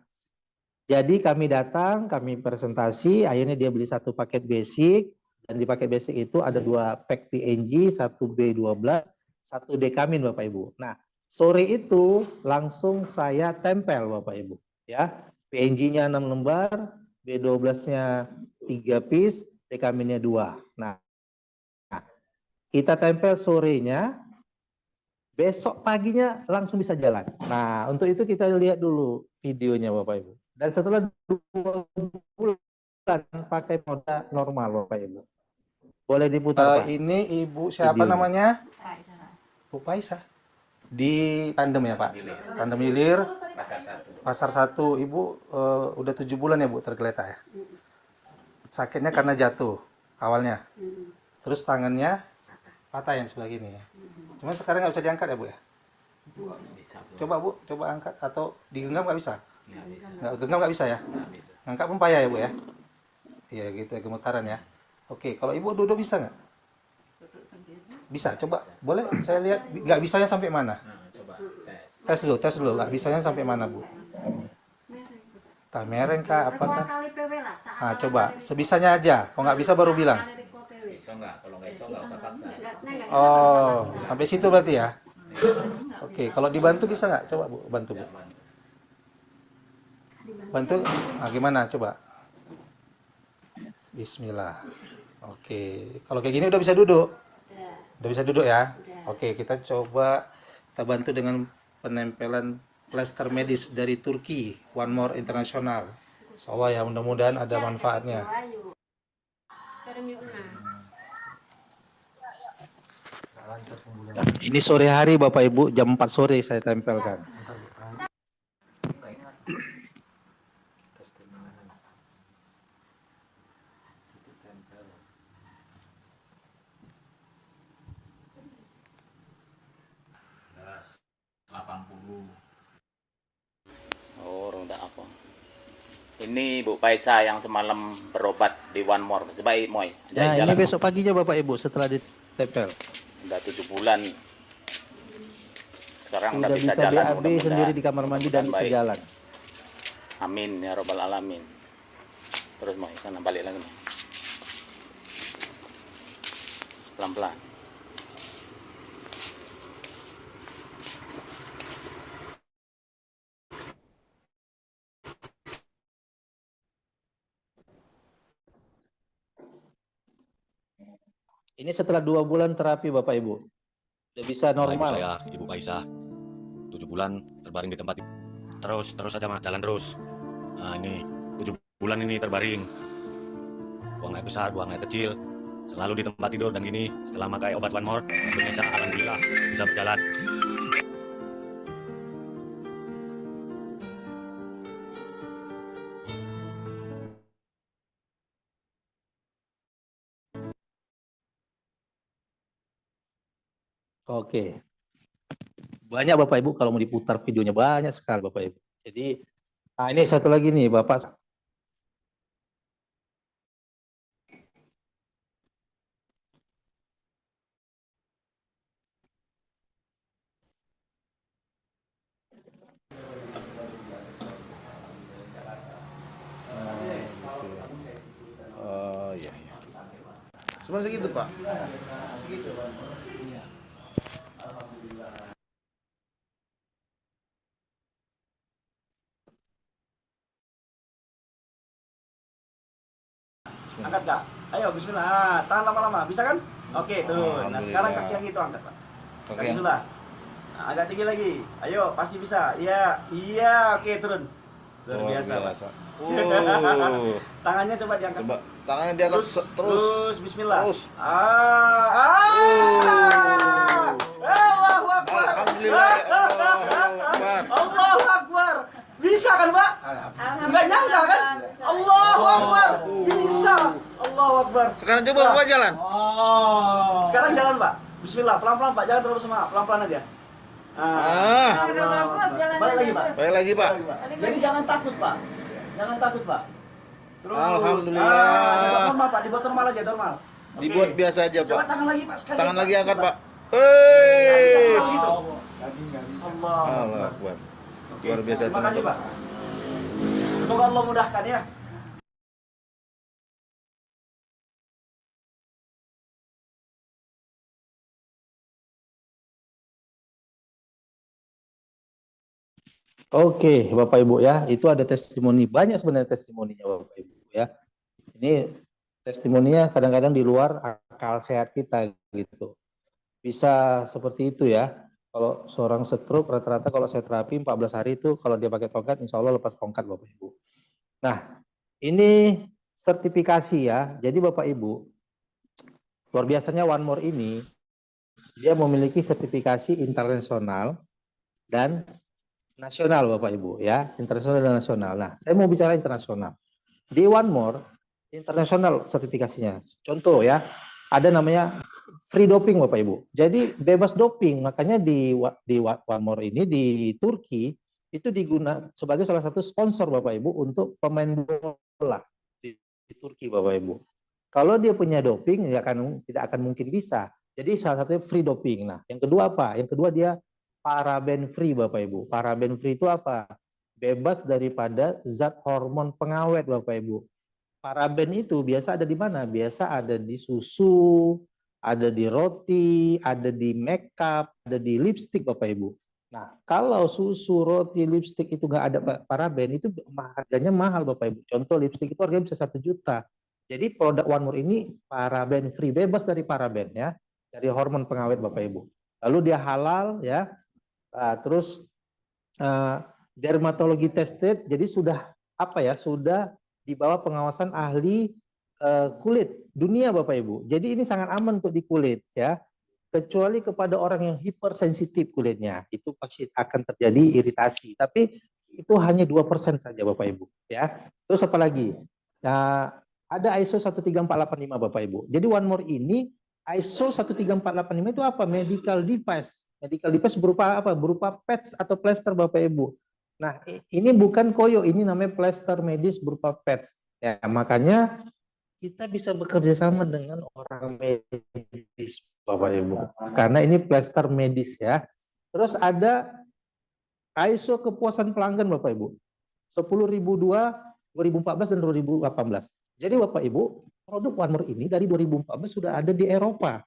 jadi kami datang, kami presentasi, akhirnya dia beli 1 paket basic, dan di paket basic itu ada 2 pack PNG, 1 B12, 1 Dekamin Bapak Ibu. Nah, sore itu langsung saya tempel Bapak Ibu ya. PNG-nya 6 lembar, B12-nya 3 piece, Dekaminnya 2. Nah, kita tempel sorenya, besok paginya langsung bisa jalan. Nah, untuk itu kita lihat dulu videonya Bapak Ibu. Dan setelah 2 bulan pakai moda normal Bapak Ibu. Boleh diputar Pak. Ini Ibu siapa videonya namanya? Bu Paisa. Di Tandem ya Pak? Tandem Hilir, Pasar 1. Ibu udah 7 bulan ya Bu tergeletak ya? Sakitnya karena jatuh awalnya. Terus tangannya patah yang sebelah gini ya. Cuma sekarang nggak bisa diangkat ya Bu ya? Coba Bu, coba angkat atau digenggam nggak bisa? Nggak genggam nggak bisa ya? Angkat pun payah ya Bu ya? Iya gitu ya, gemetaran ya. Oke, kalau Ibu duduk bisa nggak? Bisa, coba. Boleh saya lihat nggak bisanya sampai mana? Tes dulu. Nggak bisanya sampai mana Bu? Mereng kah? Apakah? Nah, coba. Sebisanya aja. Kalau nggak bisa baru bilang. Kalau nggak iso nggak usah paksa. Oh, sampai situ berarti ya? Oke, kalau dibantu bisa nggak? Coba Bu, bantu Bu. Bantu? Nah, gimana? Coba. Bismillah. Oke, kalau kayak gini udah bisa duduk? Udah bisa duduk ya? Oke, kita coba kita bantu dengan penempelan plester medis dari Turki, One More International. Insyaallah ya, mudah-mudahan ada manfaatnya. Ini sore hari Bapak Ibu, jam 4 sore saya tempelkan. Oh, ronda apa? Ini Bu Paisa yang semalam berobat di One More. Coba Moy. Nah, ini besok paginya Bapak Ibu setelah ditempel. Udah 7 bulan. Sekarang Sudah udah bisa bisa jalan. BAB sendiri di kamar mandi dan bisa baik. jalan. Amin ya robbal alamin. Terus Moy, sana balik lagi Moy. Pelan-pelan. Ini setelah 2 bulan terapi Bapak Ibu. Sudah bisa normal. Ibu saya, Ibu Paisa, 7 bulan terbaring di tempat terus aja Mas, jalan terus. Nah ini 7 bulan ini terbaring, buang air besar, buang air kecil, selalu di tempat tidur. Dan gini setelah pakai obat One More, Indonesia alhamdulillah bisa berjalan. Oke. Banyak Bapak Ibu, kalau mau diputar videonya banyak sekali Bapak Ibu. Jadi, nah ini satu lagi nih Bapak. Oh iya. Cuma segitu Pak. Segitu. Iya. Angkat Kak. Ayo bismillah. Tahan lama-lama. Bisa kan? Oke, tuh. Nah, sekarang kaki yang itu angkat, Pak. Kaki dulu lah. Agak tinggi lagi. Ayo, pasti bisa. Iya, iya, oke turun. Luar biasa, Pak. Tangannya coba diangkat. Coba tangannya diangkat terus. Bismillah. Terus. Allahu Akbar. Alhamdulillah. Allahu Akbar. Allahu Akbar. Bisa kan, Pak? Enggak nyangka kan? Allahu Akbar. Bisa. Allahu Akbar. Sekarang coba Bapak jalan. Sekarang jalan, Pak. Bismillah, pelan-pelan, Pak. Jangan terlalu semangat, pelan-pelan aja. Udah bagus, jalan Balik lagi, Pak. Baik lagi, Pak. Jadi jangan takut, Pak. Jangan takut, Pak. Terus. Alhamdulillah. Normal, Pak. Dibuat normal aja, normal. Oke. Dibuat biasa aja, Coba Pak. tangan lagi, Pak. Sekali. Tangan lagi angkat, Pak. Bisa begitu. Allah. Allah Akbar. Oke. Luar biasa, Terima kasih, Pak. teman-teman. Semoga Allah mudahkan ya. Oke, Bapak Ibu ya, itu ada testimoni, banyak sebenarnya testimoninya Bapak Ibu ya. Ini testimoninya kadang-kadang di luar akal sehat kita gitu. Bisa seperti itu ya. Kalau seorang stroke rata-rata kalau saya terapi 14 hari itu kalau dia pakai tongkat insya Allah lepas tongkat Bapak Ibu. Nah, ini sertifikasi ya. Jadi Bapak Ibu, luar biasanya One More ini dia memiliki sertifikasi internasional dan nasional Bapak Ibu ya, internasional dan nasional. Nah, saya mau bicara internasional. Di One More internasional sertifikasinya. Contoh ya, ada namanya free doping Bapak Ibu. Jadi bebas doping, makanya di One More ini di Turki itu digunakan sebagai salah satu sponsor Bapak Ibu untuk pemain bola di Turki Bapak Ibu. Kalau dia punya doping ya tidak akan mungkin bisa. Jadi salah satunya free doping. Nah, yang kedua apa? Yang kedua dia paraben free Bapak Ibu. Paraben free itu apa? Bebas daripada zat hormon pengawet Bapak Ibu. Paraben itu biasa ada di mana? Biasa ada di susu, ada di roti, ada di makeup, ada di lipstik Bapak Ibu. Nah, kalau susu, roti, lipstik itu nggak ada paraben, itu harganya mahal Bapak Ibu. Contoh lipstik itu harganya bisa 1 juta. Jadi produk One More ini paraben free, bebas dari paraben ya, dari hormon pengawet Bapak Ibu. Lalu dia halal ya. Terus dermatologi tested, jadi sudah sudah di bawah pengawasan ahli kulit dunia Bapak Ibu. Jadi ini sangat aman untuk di kulit ya, kecuali kepada orang yang hipersensitif kulitnya, itu pasti akan terjadi iritasi. Tapi itu hanya 2% saja Bapak Ibu ya. Terus apa lagi? Ada ISO 13485 Bapak Ibu. Jadi One More ini ISO 13485 itu apa? Medical device. Medical device berupa apa? Berupa patch atau plester Bapak Ibu. Nah, ini bukan koyo, ini namanya plester medis berupa patch. Ya, makanya kita bisa bekerja sama dengan orang medis Bapak Ibu. Karena ini plester medis ya. Terus ada ISO kepuasan pelanggan Bapak Ibu. 10.002, 2014 dan 2018. Jadi Bapak Ibu, produk One More ini dari 2014 sudah ada di Eropa.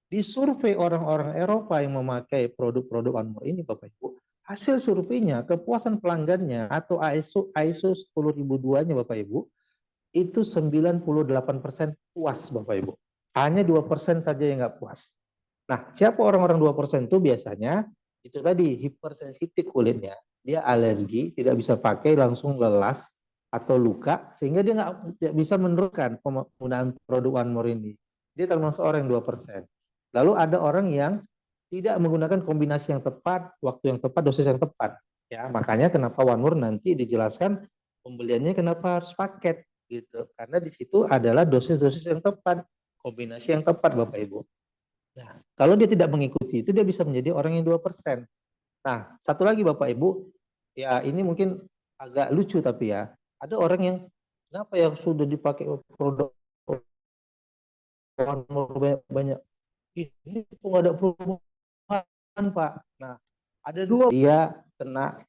Di survei orang-orang Eropa yang memakai produk-produk One More ini Bapak Ibu, hasil surveinya kepuasan pelanggannya atau ISO 10.002-nya Bapak Ibu, itu 98% puas Bapak Ibu. Hanya 2% saja yang nggak puas. Nah, siapa orang-orang 2% itu biasanya? Itu tadi hipersensitif kulitnya. Dia alergi, tidak bisa pakai, langsung lelas atau luka, sehingga dia nggak bisa meneruskan penggunaan produk One More ini. Dia termasuk orang yang 2%. Lalu ada orang yang tidak menggunakan kombinasi yang tepat, waktu yang tepat, dosis yang tepat. Ya, makanya kenapa One More nanti dijelaskan pembeliannya kenapa harus paket gitu. Karena di situ adalah dosis-dosis yang tepat, kombinasi yang tepat Bapak Ibu. Nah, kalau dia tidak mengikuti itu dia bisa menjadi orang yang 2%. Nah, satu lagi Bapak Ibu, ya ini mungkin agak lucu tapi ya, ada orang yang kenapa ya sudah dipakai produk One More banyak, ini kok nggak ada perubahan Pak. Nah, ada dua, dia kena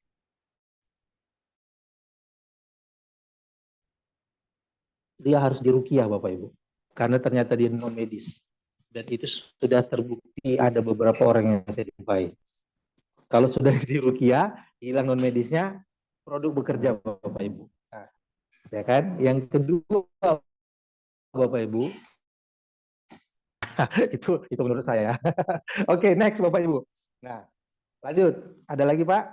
dia harus diruqyah Bapak Ibu, karena ternyata dia non medis, dan itu sudah terbukti ada beberapa orang yang saya jumpai. Kalau sudah diruqyah, hilang non medisnya, produk bekerja Bapak Ibu. Nah, ya kan? Yang kedua Bapak Ibu, itu menurut saya. Oke, next Bapak Ibu. Nah, Lanjut, ada lagi Pak?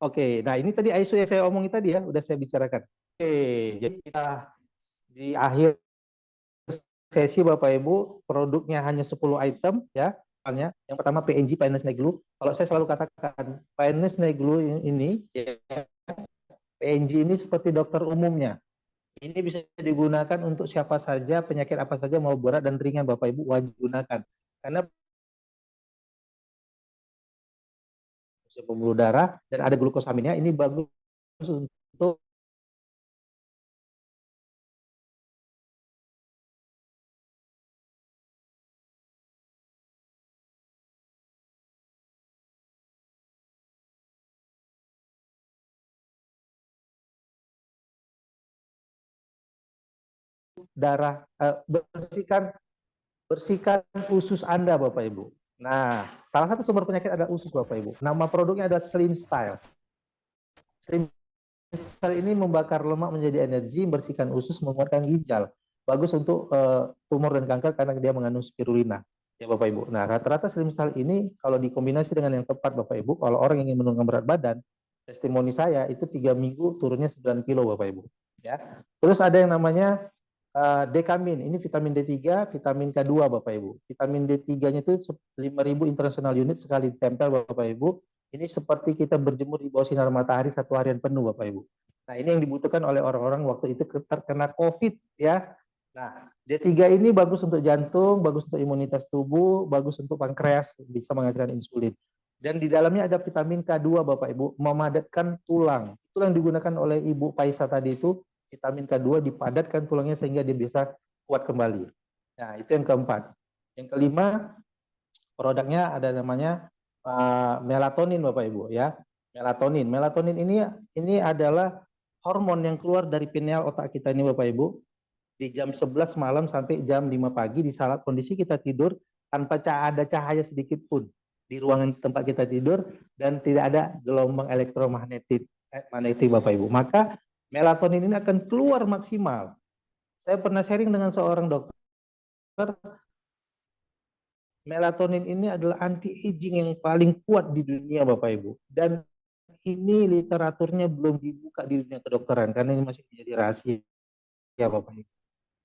Oke, nah ini tadi ISO yang saya omongin tadi ya, udah saya bicarakan. Oke, jadi kita di akhir sesi Bapak Ibu, produknya hanya 10 item ya. Yang pertama PNG, Painless Nail Glue. Kalau saya selalu katakan, Painless Nail Glue ini, ya, PNG ini seperti dokter umumnya. Ini bisa digunakan untuk siapa saja, penyakit apa saja, mau berat dan ringan Bapak Ibu wajib gunakan. Karena pembuluh darah dan ada glukosaminnya, ini bagus untuk darah, bersihkan usus Anda Bapak Ibu. Nah, salah satu sumber penyakit ada usus Bapak Ibu. Nama produknya ada Slim Style. Slim Style ini membakar lemak menjadi energi, membersihkan usus, menguatkan ginjal. Bagus untuk tumor dan kanker karena dia mengandung spirulina. Ya Bapak Ibu. Nah, rata-rata Slim Style ini kalau dikombinasi dengan yang tepat Bapak Ibu, kalau orang ingin menurunkan berat badan, testimoni saya itu 3 minggu turunnya 9 kilo Bapak Ibu. Ya. Terus ada yang namanya Dekamin, ini vitamin D3, vitamin K2 Bapak Ibu. Vitamin D3-nya itu 5.000 international unit sekali ditempel Bapak Ibu. Ini seperti kita berjemur di bawah sinar matahari 1 harian penuh Bapak Ibu. Nah, ini yang dibutuhkan oleh orang-orang waktu itu terkena COVID ya. Nah, D3 ini bagus untuk jantung, bagus untuk imunitas tubuh, bagus untuk pankreas, bisa menghasilkan insulin. Dan di dalamnya ada vitamin K2 Bapak Ibu, memadatkan tulang. Itu yang digunakan oleh Ibu Paisa tadi itu. Vitamin K2 dipadatkan tulangnya sehingga dia bisa kuat kembali. Nah, itu yang keempat. Yang kelima, produknya ada namanya melatonin Bapak Ibu ya. Melatonin. Melatonin ini adalah hormon yang keluar dari pineal otak kita ini Bapak Ibu di jam 11 malam sampai jam 5 pagi di saat kondisi kita tidur tanpa ada cahaya sedikit pun di ruangan tempat kita tidur dan tidak ada gelombang elektromagnetik Bapak Ibu. Maka melatonin ini akan keluar maksimal. Saya pernah sharing dengan seorang dokter, melatonin ini adalah anti-aging yang paling kuat di dunia Bapak Ibu. Dan ini literaturnya belum dibuka di dunia kedokteran, karena ini masih menjadi rahasia ya Bapak Ibu.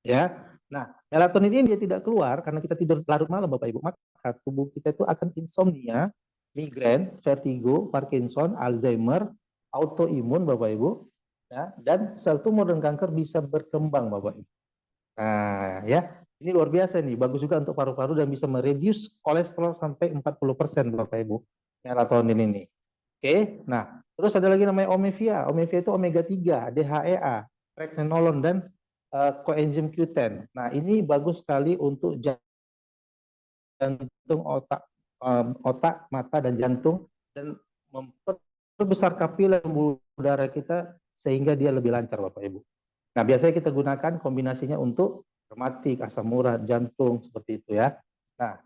Ya, nah melatonin ini dia tidak keluar karena kita tidur larut malam Bapak Ibu. Maka tubuh kita itu akan insomnia, migrain, vertigo, Parkinson, Alzheimer, autoimun Bapak Ibu. Ya, dan sel tumor dan kanker bisa berkembang Bapak Ibu. Nah ya, ini luar biasa nih, bagus juga untuk paru-paru dan bisa mereduce kolesterol sampai 40% Bapak Ibu, melatonin ini. Oke, nah terus ada lagi namanya omevia. Omevia itu omega 3, DHEA, pregnenolon dan coenzim Q10. Nah ini bagus sekali untuk jantung, otak, mata dan jantung dan memperbesar kapiler udara kita sehingga dia lebih lancar Bapak Ibu. Nah biasanya kita gunakan kombinasinya untuk rematik, asam urat, jantung seperti itu ya. Nah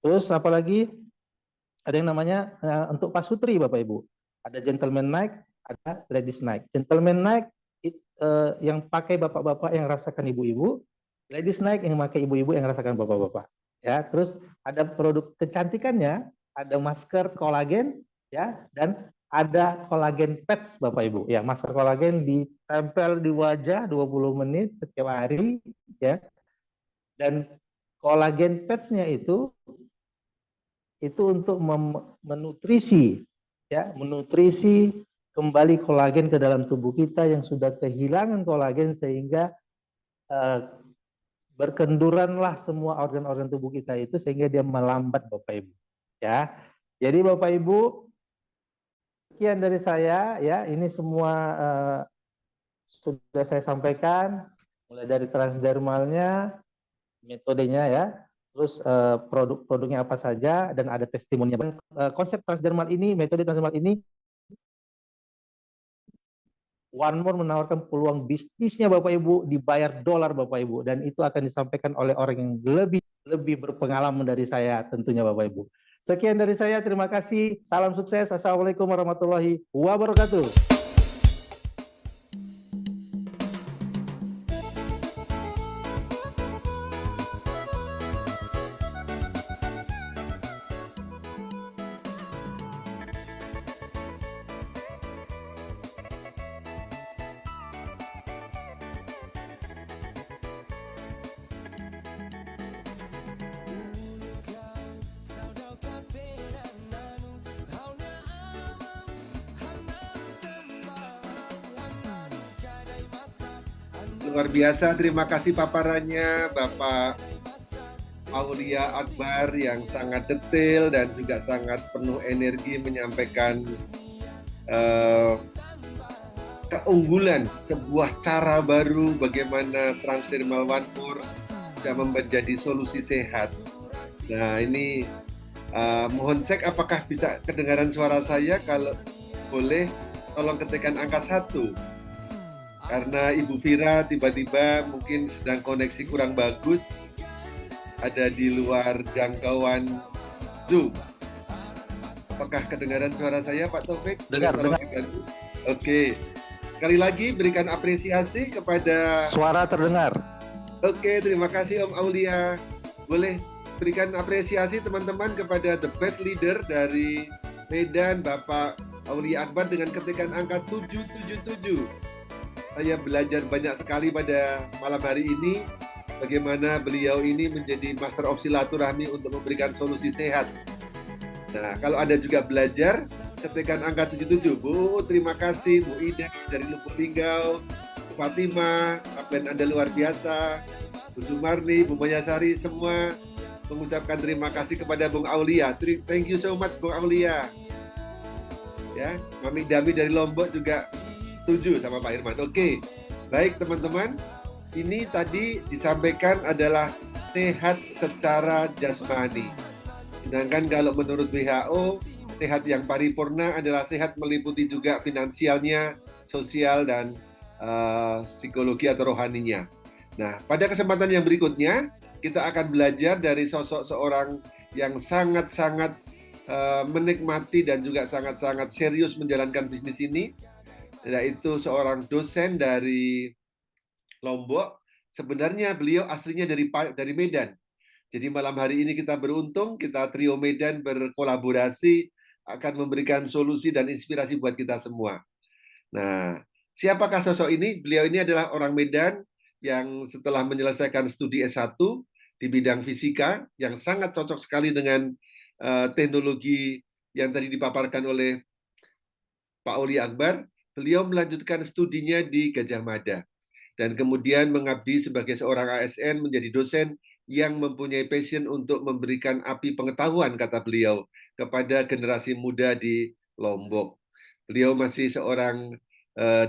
terus apalagi ada yang namanya untuk pasutri Bapak Ibu. Ada gentleman night, ada ladies night. Gentleman night yang pakai bapak-bapak yang rasakan ibu-ibu, ladies night yang pakai ibu-ibu yang rasakan bapak-bapak. Ya terus ada produk kecantikannya, ada masker kolagen ya dan ada kolagen pads Bapak Ibu. Ya, masker kolagen ditempel di wajah 20 menit setiap hari ya. Dan kolagen pads-nya itu untuk menutrisi ya, menutrisi kembali kolagen ke dalam tubuh kita yang sudah kehilangan kolagen sehingga berkenduranlah semua organ-organ tubuh kita itu sehingga dia melambat Bapak Ibu. Ya. Jadi Bapak Ibu, sekian dari saya ya, ini semua sudah saya sampaikan mulai dari transdermalnya, metodenya ya, terus produk-produknya apa saja dan ada testimoninya. Konsep transdermal ini, metode transdermal ini One More menawarkan peluang bisnisnya Bapak Ibu dibayar dolar Bapak Ibu dan itu akan disampaikan oleh orang yang lebih berpengalaman dari saya tentunya Bapak Ibu. Sekian dari saya, terima kasih. Salam sukses. Assalamualaikum warahmatullahi wabarakatuh. Luar biasa, terima kasih paparannya Bapak Aulia Akbar yang sangat detail dan juga sangat penuh energi menyampaikan keunggulan sebuah cara baru bagaimana transdermal one more bisa menjadi solusi sehat. Nah ini mohon cek apakah bisa kedengaran suara saya, kalau boleh tolong ketikkan angka 1. Karena Ibu Vira tiba-tiba mungkin sedang koneksi kurang bagus, ada di luar jangkauan Zoom. Apakah kedengaran suara saya, Pak Taufik? Dengar. Oke. Sekali lagi berikan apresiasi kepada... Suara terdengar. Oke, terima kasih Om Aulia. Boleh berikan apresiasi teman-teman kepada the best leader dari Medan, Bapak Aulia Akbar dengan ketikan angka 777. Saya belajar banyak sekali pada malam hari ini bagaimana beliau ini menjadi master of silaturahmi untuk memberikan solusi sehat. Nah, kalau Anda juga belajar, ketikkan angka 77. Bu, terima kasih Bu Ida dari Lubuk Linggau, Bu Fatima, upline Anda luar biasa, Bu Sumarni, Bu Mayasari, semua mengucapkan terima kasih kepada Bung Aulia. Thank you so much Bung Aulia. Ya, Mami Dami dari Lombok juga setuju sama Pak Irman. Oke, baik teman-teman. Ini tadi disampaikan adalah sehat secara jasmani. Sedangkan kalau menurut WHO, sehat yang paripurna adalah sehat meliputi juga finansialnya, sosial, dan psikologi atau rohaninya. Nah, pada kesempatan yang berikutnya, kita akan belajar dari sosok seorang yang sangat-sangat menikmati dan juga sangat-sangat serius menjalankan bisnis ini, yaitu seorang dosen dari Lombok. Sebenarnya beliau aslinya dari Medan. Jadi malam hari ini kita beruntung, kita trio Medan berkolaborasi akan memberikan solusi dan inspirasi buat kita semua. Nah, siapakah sosok ini? Beliau ini adalah orang Medan yang setelah menyelesaikan studi S1 di bidang fisika yang sangat cocok sekali dengan teknologi yang tadi dipaparkan oleh Pak Aulia Akbar. Beliau melanjutkan studinya di Gajah Mada dan kemudian mengabdi sebagai seorang ASN, menjadi dosen yang mempunyai passion untuk memberikan api pengetahuan, kata beliau, kepada generasi muda di Lombok. Beliau masih seorang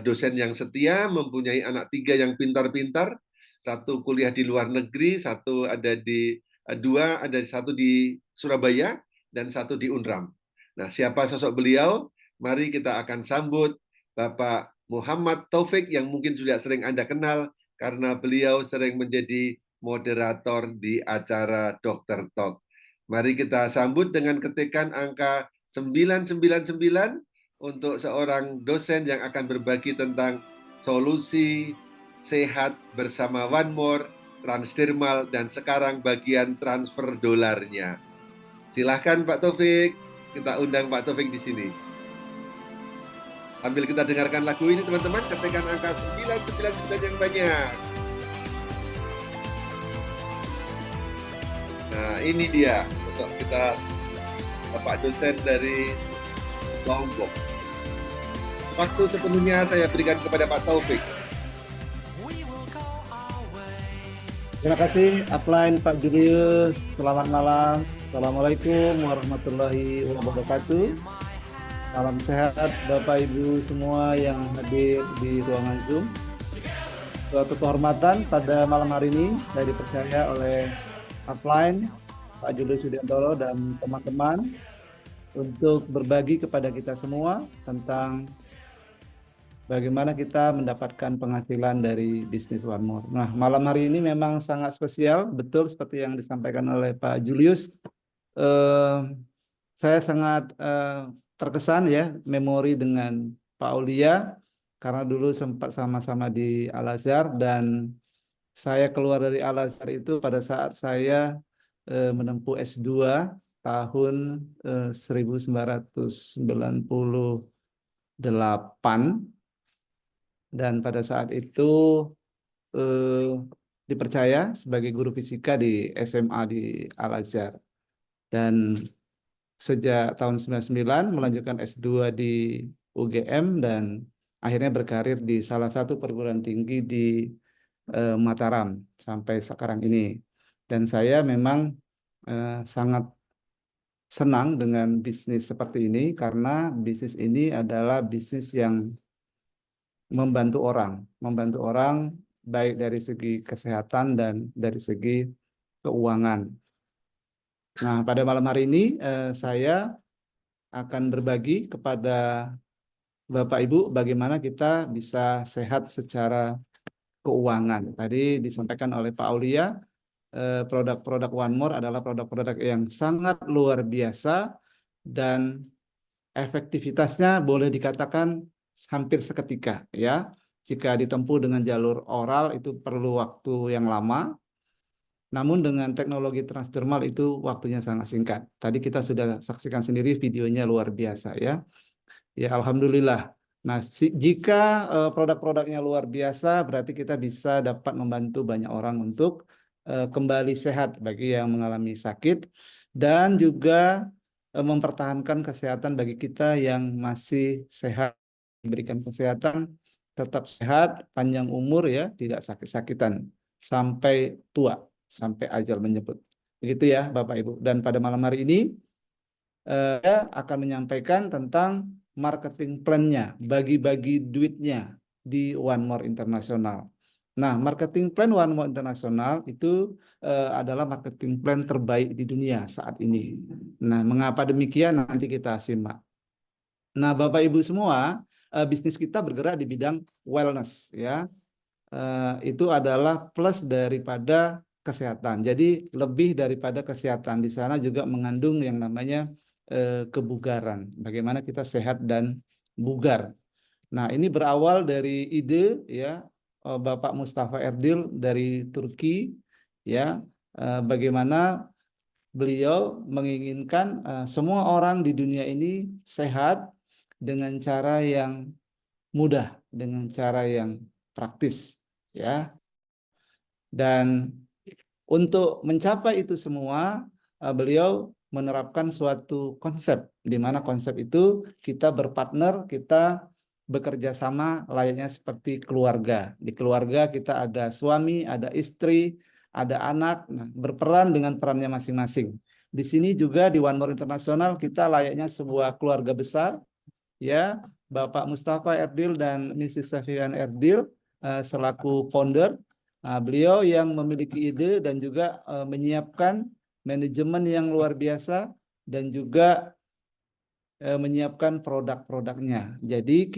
dosen yang setia, mempunyai anak 3 yang pintar-pintar, 1 kuliah di luar negeri, 1 ada di 2 ada 1 di Surabaya, dan 1 di Unram. Nah, siapa sosok beliau? Mari kita akan sambut Bapak Muhammad Taufik yang mungkin sudah sering Anda kenal karena beliau sering menjadi moderator di acara Dr. Talk. Mari kita sambut dengan ketikan angka 999 untuk seorang dosen yang akan berbagi tentang solusi sehat bersama One More, transdermal, dan sekarang bagian transfer dolarnya. Silahkan Pak Taufik, kita undang Pak Taufik di sini. Sambil kita dengarkan lagu ini teman-teman, ketikkan angka 999 yang banyak. Nah ini dia untuk kita Bapak dosen dari Lombok. Waktu sepenuhnya saya berikan kepada Pak Taufik. Terima kasih upline Pak Julius. Selamat malam. Assalamualaikum warahmatullahi wabarakatuh. Salam sehat Bapak Ibu semua yang hadir di ruangan Zoom. Suatu kehormatan pada malam hari ini saya dipercaya oleh upline Pak Julius Yudiantoro dan teman-teman untuk berbagi kepada kita semua tentang bagaimana kita mendapatkan penghasilan dari bisnis One More. Nah, malam hari ini memang sangat spesial, betul seperti yang disampaikan oleh Pak Julius. Saya sangat terkesan ya memori dengan Pak Aulia karena dulu sempat sama-sama di Al-Azhar dan saya keluar dari Al-Azhar itu pada saat saya menempuh S2 tahun 1998 dan pada saat itu dipercaya sebagai guru fisika di SMA di Al-Azhar dan sejak tahun 99 melanjutkan S2 di UGM dan akhirnya berkarir di salah satu perguruan tinggi di Mataram sampai sekarang ini. Dan saya memang sangat senang dengan bisnis seperti ini karena bisnis ini adalah bisnis yang membantu orang baik dari segi kesehatan dan dari segi keuangan. Nah, pada malam hari ini saya akan berbagi kepada Bapak Ibu bagaimana kita bisa sehat secara keuangan. Tadi disampaikan oleh Pak Aulia, produk-produk One More adalah produk-produk yang sangat luar biasa dan efektivitasnya boleh dikatakan hampir seketika ya. Jika ditempuh dengan jalur oral itu perlu waktu yang lama, namun dengan teknologi transdermal itu waktunya sangat singkat. Tadi kita sudah saksikan sendiri videonya luar biasa ya. Ya alhamdulillah. Nah, jika produk-produknya luar biasa, berarti kita bisa dapat membantu banyak orang untuk kembali sehat bagi yang mengalami sakit dan juga mempertahankan kesehatan bagi kita yang masih sehat, diberikan kesehatan, tetap sehat, panjang umur ya, tidak sakit-sakitan sampai tua, sampai ajal menjemput. Begitu ya Bapak Ibu. Dan pada malam hari ini saya akan menyampaikan tentang marketing plan-nya, bagi-bagi duitnya di One More International. Nah, marketing plan One More International itu adalah marketing plan terbaik di dunia saat ini. Nah, mengapa demikian nanti kita simak. Nah, Bapak Ibu semua, bisnis kita bergerak di bidang wellness ya. Itu adalah plus daripada kesehatan. Jadi lebih daripada kesehatan. Di sana juga mengandung yang namanya kebugaran. Bagaimana kita sehat dan bugar. Nah, ini berawal dari ide ya Bapak Mustafa Erdil dari Turki ya. Bagaimana beliau menginginkan semua orang di dunia ini sehat dengan cara yang mudah, dengan cara yang praktis ya. Dan untuk mencapai itu semua beliau menerapkan suatu konsep di mana konsep itu kita berpartner, kita bekerja sama layaknya seperti keluarga. Di keluarga kita ada suami, ada istri, ada anak, nah, berperan dengan perannya masing-masing. Di sini juga di One More International kita layaknya sebuah keluarga besar ya. Bapak Mustafa Erdil dan Mrs. Safian Erdil selaku founder. Nah, beliau yang memiliki ide dan juga menyiapkan manajemen yang luar biasa dan juga menyiapkan produk-produknya. Jadi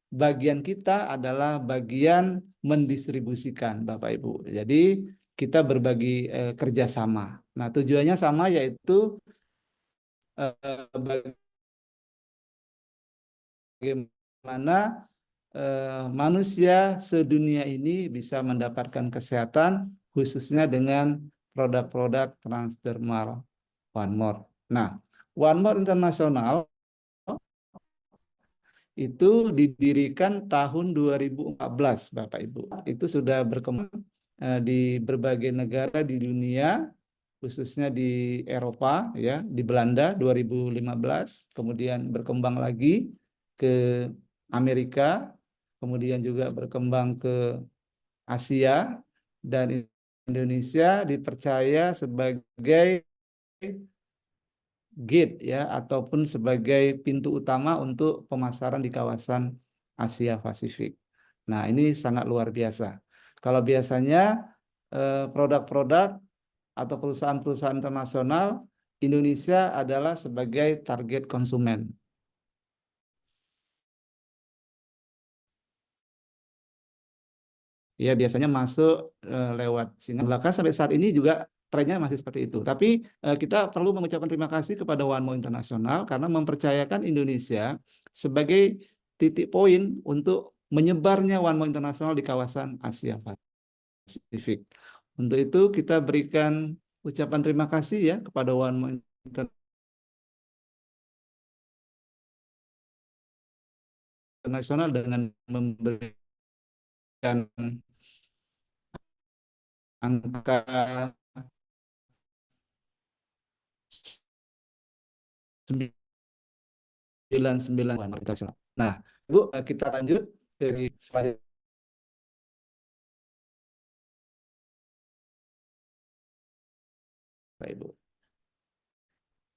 bagian kita adalah bagian mendistribusikan Bapak Ibu. Jadi kita berbagi kerjasama. Nah, tujuannya sama yaitu bagaimana manusia sedunia ini bisa mendapatkan kesehatan khususnya dengan produk-produk transdermal One More. Nah, One More International itu didirikan tahun 2014, Bapak Ibu. Itu sudah berkembang di berbagai negara di dunia, khususnya di Eropa, ya, di Belanda 2015, kemudian berkembang lagi ke Amerika, kemudian juga berkembang ke Asia, dan Indonesia dipercaya sebagai gate ya ataupun sebagai pintu utama untuk pemasaran di kawasan Asia Pasifik. Nah, ini sangat luar biasa. Kalau biasanya produk-produk atau perusahaan-perusahaan internasional, Indonesia adalah sebagai target konsumen. Ya, biasanya masuk lewat sini. Bahkan sampai saat ini juga trennya masih seperti itu. Tapi kita perlu mengucapkan terima kasih kepada One More International karena mempercayakan Indonesia sebagai titik poin untuk menyebarnya One More International di kawasan Asia Pasifik. Untuk itu kita berikan ucapan terima kasih ya kepada One More International dengan memberikan angka 99. Nah, Bu, kita lanjut dari slide Bapak Ibu.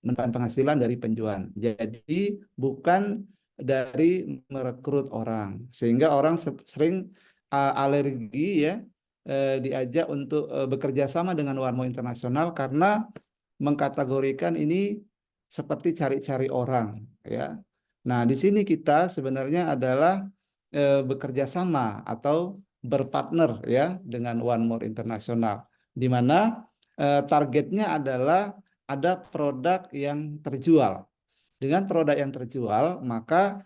Mendapatkan penghasilan dari penjualan. Jadi bukan dari merekrut orang, sehingga orang sering alergi ya, diajak untuk bekerja sama dengan One More International karena mengkategorikan ini seperti cari-cari orang ya. Nah, di sini kita sebenarnya adalah bekerja sama atau berpartner ya dengan One More International, di mana targetnya adalah ada produk yang terjual. Dengan produk yang terjual, maka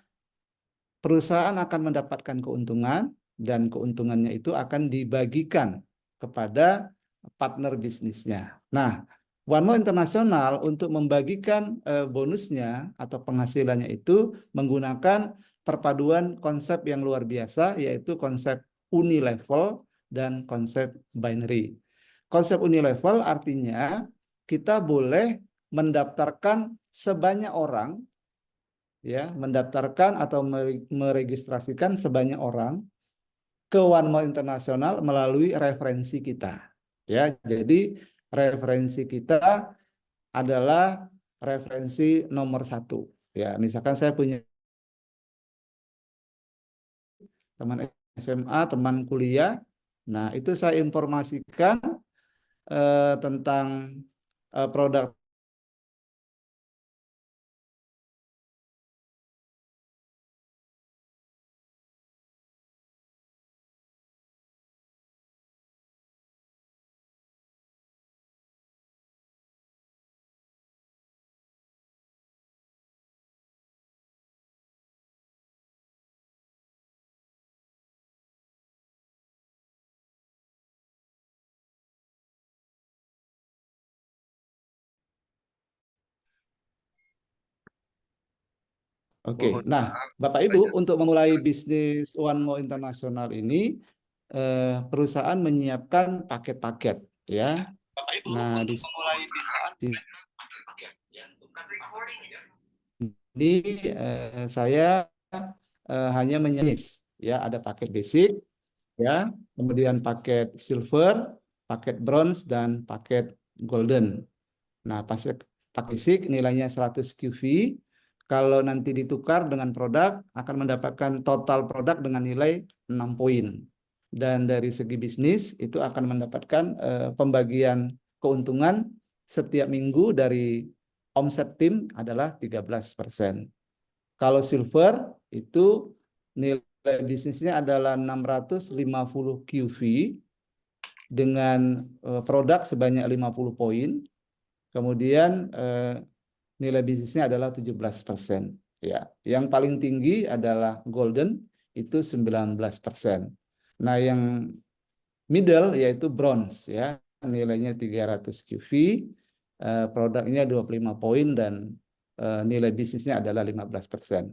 perusahaan akan mendapatkan keuntungan dan keuntungannya itu akan dibagikan kepada partner bisnisnya. Nah, One More International untuk membagikan bonusnya atau penghasilannya itu menggunakan perpaduan konsep yang luar biasa, yaitu konsep unilevel dan konsep binary. Konsep unilevel artinya kita boleh mendaftarkan sebanyak orang, ya, mendaftarkan atau meregistrasikan sebanyak orang ke One More International melalui referensi kita. Ya, jadi referensi kita adalah referensi nomor 1. Ya, misalkan saya punya teman SMA, teman kuliah, nah itu saya informasikan tentang produk Oke, nah Bapak Ibu untuk memulai bisnis One More International ini perusahaan menyiapkan paket-paket ya. Nah di sini saya hanya menyelis ya, ada paket basic ya, kemudian paket silver, paket bronze dan paket golden. Nah paket basic nilainya 100 QV. Kalau nanti ditukar dengan produk, akan mendapatkan total produk dengan nilai 6 poin. Dan dari segi bisnis, itu akan mendapatkan pembagian keuntungan setiap minggu dari omset tim adalah 13%. Kalau silver, itu nilai bisnisnya adalah 650 QV dengan produk sebanyak 50 poin. Kemudian nilai bisnisnya adalah 17%. Ya, yang paling tinggi adalah golden itu 19%. Nah, yang middle yaitu bronze ya, nilainya 300 QV, produknya 25 poin dan nilai bisnisnya adalah 15%.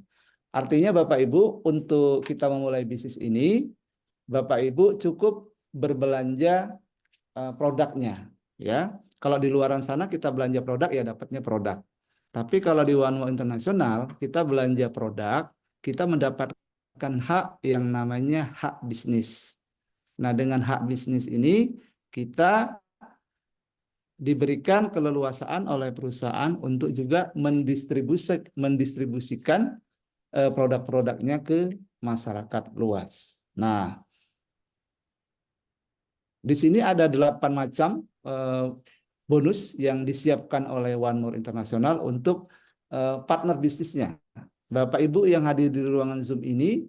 Artinya Bapak Ibu untuk kita memulai bisnis ini, Bapak Ibu cukup berbelanja produknya ya. Kalau di luaran sana kita belanja produk ya dapatnya produk. Tapi kalau di One More International, kita belanja produk, kita mendapatkan hak yang namanya hak bisnis. Nah, dengan hak bisnis ini, kita diberikan keleluasaan oleh perusahaan untuk juga mendistribusikan produk-produknya ke masyarakat luas. Nah, di sini ada 8 macam bonus yang disiapkan oleh One More International untuk partner bisnisnya. Bapak Ibu yang hadir di ruangan Zoom ini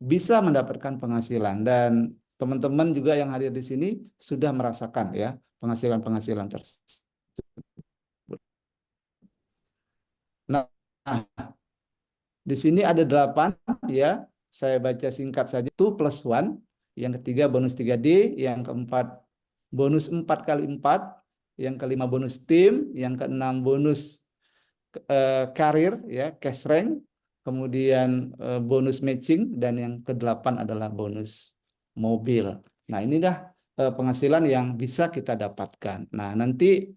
bisa mendapatkan penghasilan dan teman-teman juga yang hadir di sini sudah merasakan ya penghasilan-penghasilan tersebut. Nah, di sini ada 8 ya. Saya baca singkat saja. 2+1, yang ketiga bonus 3D, yang keempat bonus 4x4, yang kelima bonus tim, yang keenam bonus karir ya, cash rank, kemudian bonus matching, dan yang ke-8 adalah bonus mobil. Nah, ini dah penghasilan yang bisa kita dapatkan. Nah, nanti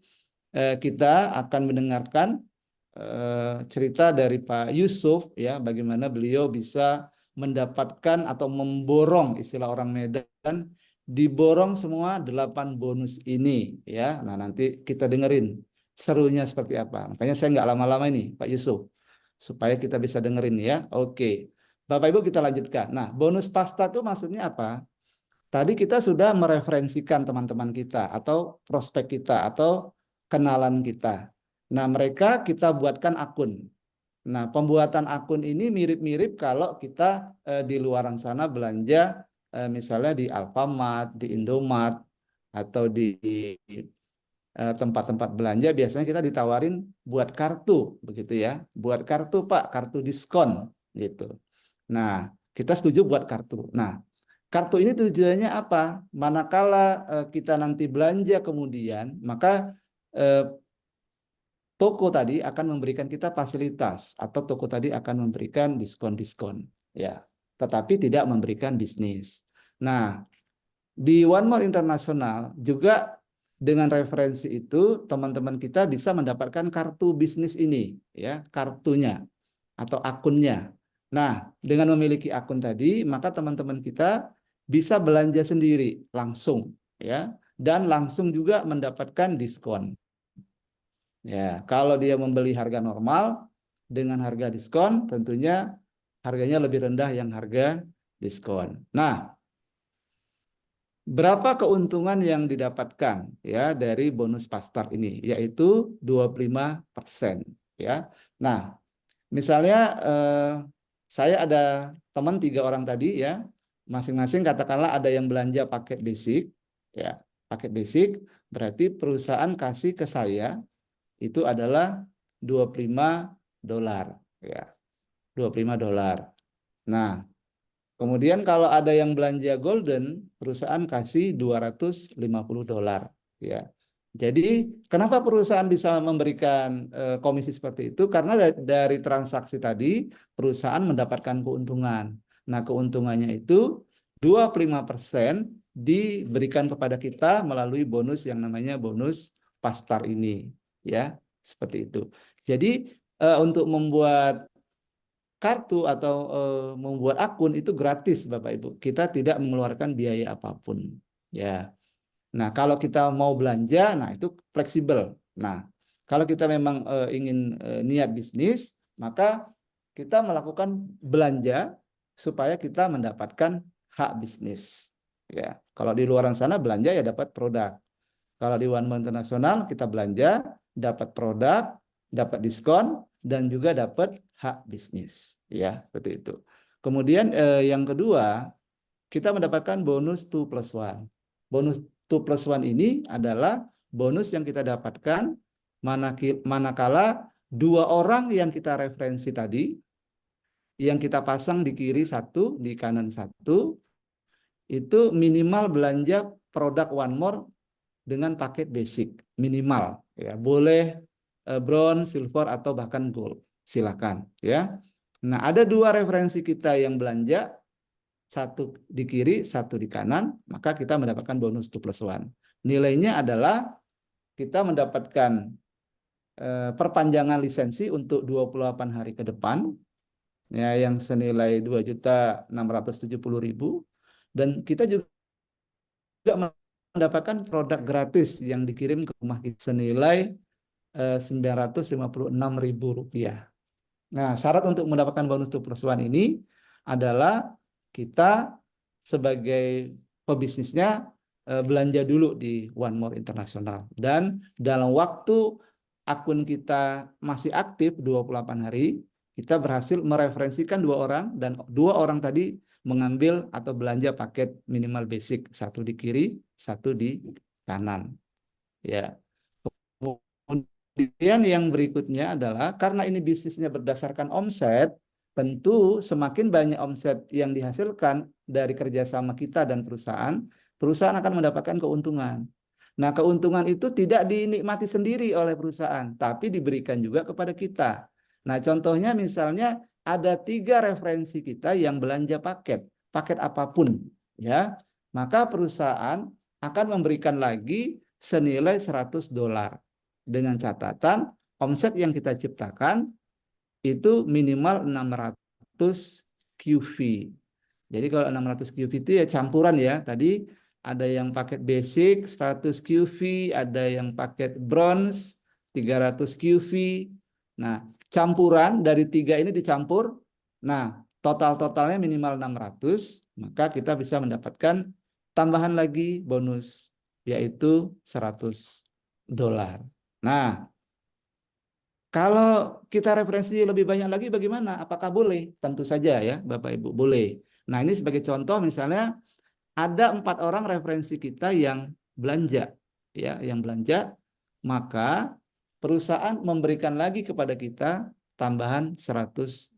kita akan mendengarkan cerita dari Pak Yusuf ya, bagaimana beliau bisa mendapatkan atau memborong, istilah orang Medan, diborong semua 8 bonus ini ya. Nah, nanti kita dengerin serunya seperti apa. Makanya saya nggak lama-lama ini, Pak Yusuf, supaya kita bisa dengerin ya. Oke. Bapak Ibu kita lanjutkan. Nah, bonus pasta itu maksudnya apa? Tadi kita sudah mereferensikan teman-teman kita atau prospek kita atau kenalan kita. Nah, mereka kita buatkan akun. Nah, pembuatan akun ini mirip-mirip kalau kita di luaran sana belanja misalnya di Alfamart, di Indomart, atau di tempat-tempat belanja biasanya kita ditawarin buat kartu, begitu ya. Buat kartu Pak, kartu diskon gitu. Nah, kita setuju buat kartu. Nah, kartu ini tujuannya apa? Manakala kita nanti belanja kemudian, maka toko tadi akan memberikan kita fasilitas atau toko tadi akan memberikan diskon-diskon ya, tetapi tidak memberikan bisnis. Nah, di One More International juga dengan referensi itu teman-teman kita bisa mendapatkan kartu bisnis ini ya, kartunya atau akunnya. Nah, dengan memiliki akun tadi, maka teman-teman kita bisa belanja sendiri langsung ya, dan langsung juga mendapatkan diskon. Ya, kalau dia membeli harga normal dengan harga diskon, tentunya harganya lebih rendah yang harga diskon. Nah, berapa keuntungan yang didapatkan ya dari bonus Fast-Start ini? Yaitu 25% ya. Nah, misalnya saya ada teman 3 orang tadi ya, masing-masing katakanlah ada yang belanja paket basic ya. Paket basic berarti perusahaan kasih ke saya itu adalah $25 ya. $25. Nah, kemudian kalau ada yang belanja golden, perusahaan kasih $250 ya. Jadi kenapa perusahaan bisa memberikan komisi seperti itu? Karena dari transaksi tadi perusahaan mendapatkan keuntungan. Nah, keuntungannya itu 25% diberikan kepada kita melalui bonus yang namanya bonus Fast-Start ini ya, seperti itu. Jadi untuk membuat kartu atau membuat akun itu gratis Bapak Ibu. Kita tidak mengeluarkan biaya apapun ya. Nah, kalau kita mau belanja, nah itu fleksibel. Nah, kalau kita memang ingin niat bisnis, maka kita melakukan belanja supaya kita mendapatkan hak bisnis. Ya, kalau di luar sana belanja ya dapat produk. Kalau di One More International kita belanja, dapat produk, dapat diskon, dan juga dapat hak bisnis. Ya, seperti itu. Kemudian yang kedua, kita mendapatkan bonus 2+1. Bonus 2+1 ini adalah bonus yang kita dapatkan manakala 2 orang yang kita referensi tadi, yang kita pasang di kiri 1, di kanan 1, itu minimal belanja produk One More dengan paket basic minimal ya, boleh bronze, silver atau bahkan gold, silakan ya. Nah, ada 2 referensi kita yang belanja, 1 di kiri, 1 di kanan, maka kita mendapatkan bonus 2+1. Nilainya adalah kita mendapatkan perpanjangan lisensi untuk 28 hari ke depan ya, yang senilai 2.670.000, dan kita juga mendapatkan produk gratis yang dikirim ke rumah kita senilai Rp956.000. Nah, syarat untuk mendapatkan bonus 2+1 ini adalah kita sebagai pebisnisnya belanja dulu di One More International, dan dalam waktu akun kita masih aktif 28 hari, kita berhasil mereferensikan 2 orang, dan 2 orang tadi mengambil atau belanja paket minimal basic, 1 di kiri, 1 di kanan. Ya. Kemudian yang berikutnya adalah karena ini bisnisnya berdasarkan omset, tentu semakin banyak omset yang dihasilkan dari kerjasama kita dan perusahaan, perusahaan akan mendapatkan keuntungan. Nah, keuntungan itu tidak dinikmati sendiri oleh perusahaan, tapi diberikan juga kepada kita. Nah, contohnya misalnya ada 3 referensi kita yang belanja paket apapun ya, maka perusahaan akan memberikan lagi senilai $100 dengan catatan omset yang kita ciptakan itu minimal 600 QV. Jadi kalau 600 QV itu ya campuran ya, tadi ada yang paket basic 100 QV, ada yang paket bronze 300 QV. Nah, campuran dari 3 ini dicampur. Nah, totalnya minimal 600, maka kita bisa mendapatkan tambahan lagi bonus, yaitu $100. Nah, kalau kita referensi lebih banyak lagi bagaimana? Apakah boleh? Tentu saja ya, Bapak Ibu, boleh. Nah, ini sebagai contoh misalnya ada 4 orang referensi kita yang belanja, ya, yang belanja, maka perusahaan memberikan lagi kepada kita tambahan $100.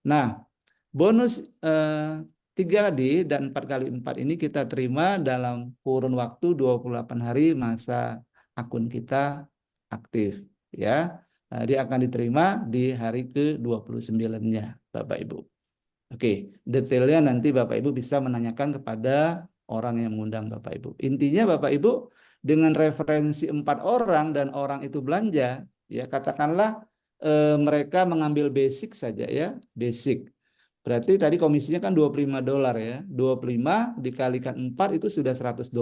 Nah, bonus 3D dan 4x4 ini kita terima dalam kurun waktu 28 hari masa akun kita aktif, ya. Nah, dia akan diterima di hari ke-29-nya, Bapak Ibu. Oke, detailnya nanti Bapak Ibu bisa menanyakan kepada orang yang mengundang Bapak Ibu. Intinya Bapak Ibu, dengan referensi 4 orang dan orang itu belanja, ya katakanlah mereka mengambil basic saja ya, basic. Berarti tadi komisinya kan $25 ya. 25 dikalikan 4 itu sudah $100.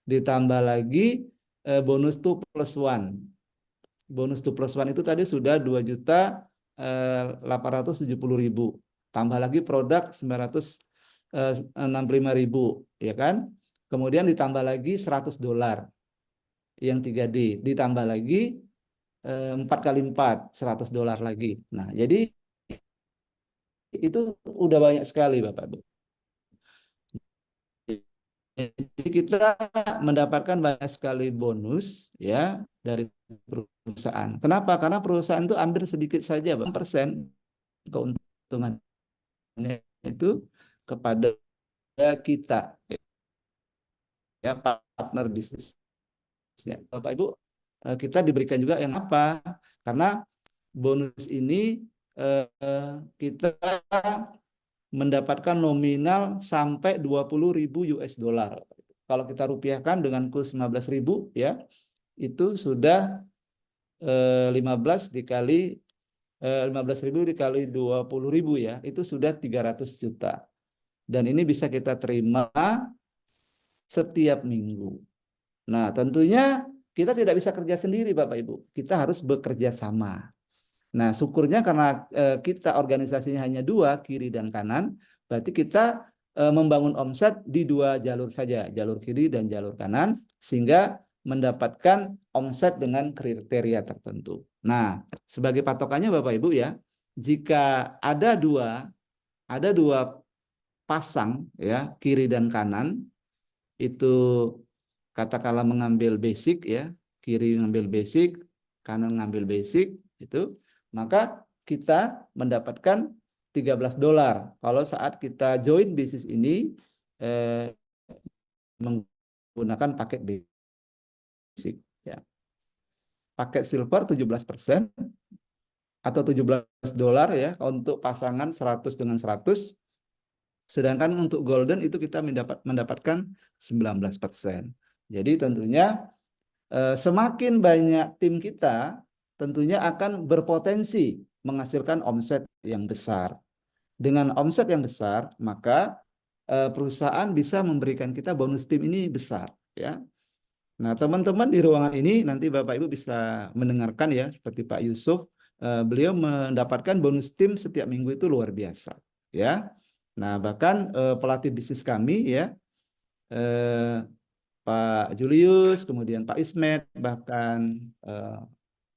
Ditambah lagi bonus 2+1. Bonus 2+1 itu tadi sudah 2.870.000. Tambah lagi produk 965.000, ya kan? Kemudian ditambah lagi $100 yang 3D, ditambah lagi 4x4 $100 lagi. Nah, jadi itu udah banyak sekali Bapak Ibu. Jadi kita mendapatkan banyak sekali bonus ya dari perusahaan. Kenapa? Karena perusahaan itu ambil sedikit saja, 1% keuntungan itu kepada kita ya, partner bisnisnya. Bapak Ibu, kita diberikan juga yang apa? Karena bonus ini kita mendapatkan nominal sampai 20.000 US dollar. Kalau kita rupiahkan dengan kurs 15.000 ya, itu sudah 15 dikali 15.000 dikali 20.000 ya, itu sudah 300 juta. Dan ini bisa kita terima setiap minggu. Nah, tentunya kita tidak bisa kerja sendiri Bapak Ibu. Kita harus bekerja sama. Nah, syukurnya karena kita organisasinya hanya 2, kiri dan kanan, berarti kita membangun omset di 2 jalur saja, jalur kiri dan jalur kanan, sehingga mendapatkan omset dengan kriteria tertentu. Nah, sebagai patokannya Bapak Ibu ya, jika ada dua pasang ya, kiri dan kanan, itu katakanlah mengambil basic ya, kiri mengambil basic, kanan mengambil basic, itu, maka kita mendapatkan $13 kalau saat kita join bisnis ini menggunakan paket basic ya. Paket silver 17% atau $17 ya untuk pasangan 100 dengan 100. Sedangkan untuk golden itu kita mendapatkan 19%. Jadi tentunya semakin banyak tim kita tentunya akan berpotensi menghasilkan omset yang besar. Dengan omset yang besar, maka perusahaan bisa memberikan kita bonus tim ini besar ya. Nah, teman-teman di ruangan ini nanti Bapak Ibu bisa mendengarkan ya, seperti Pak Yusuf, beliau mendapatkan bonus tim setiap minggu itu luar biasa ya. Nah, bahkan pelatih bisnis kami ya, Pak Julius, kemudian Pak Ismet, bahkan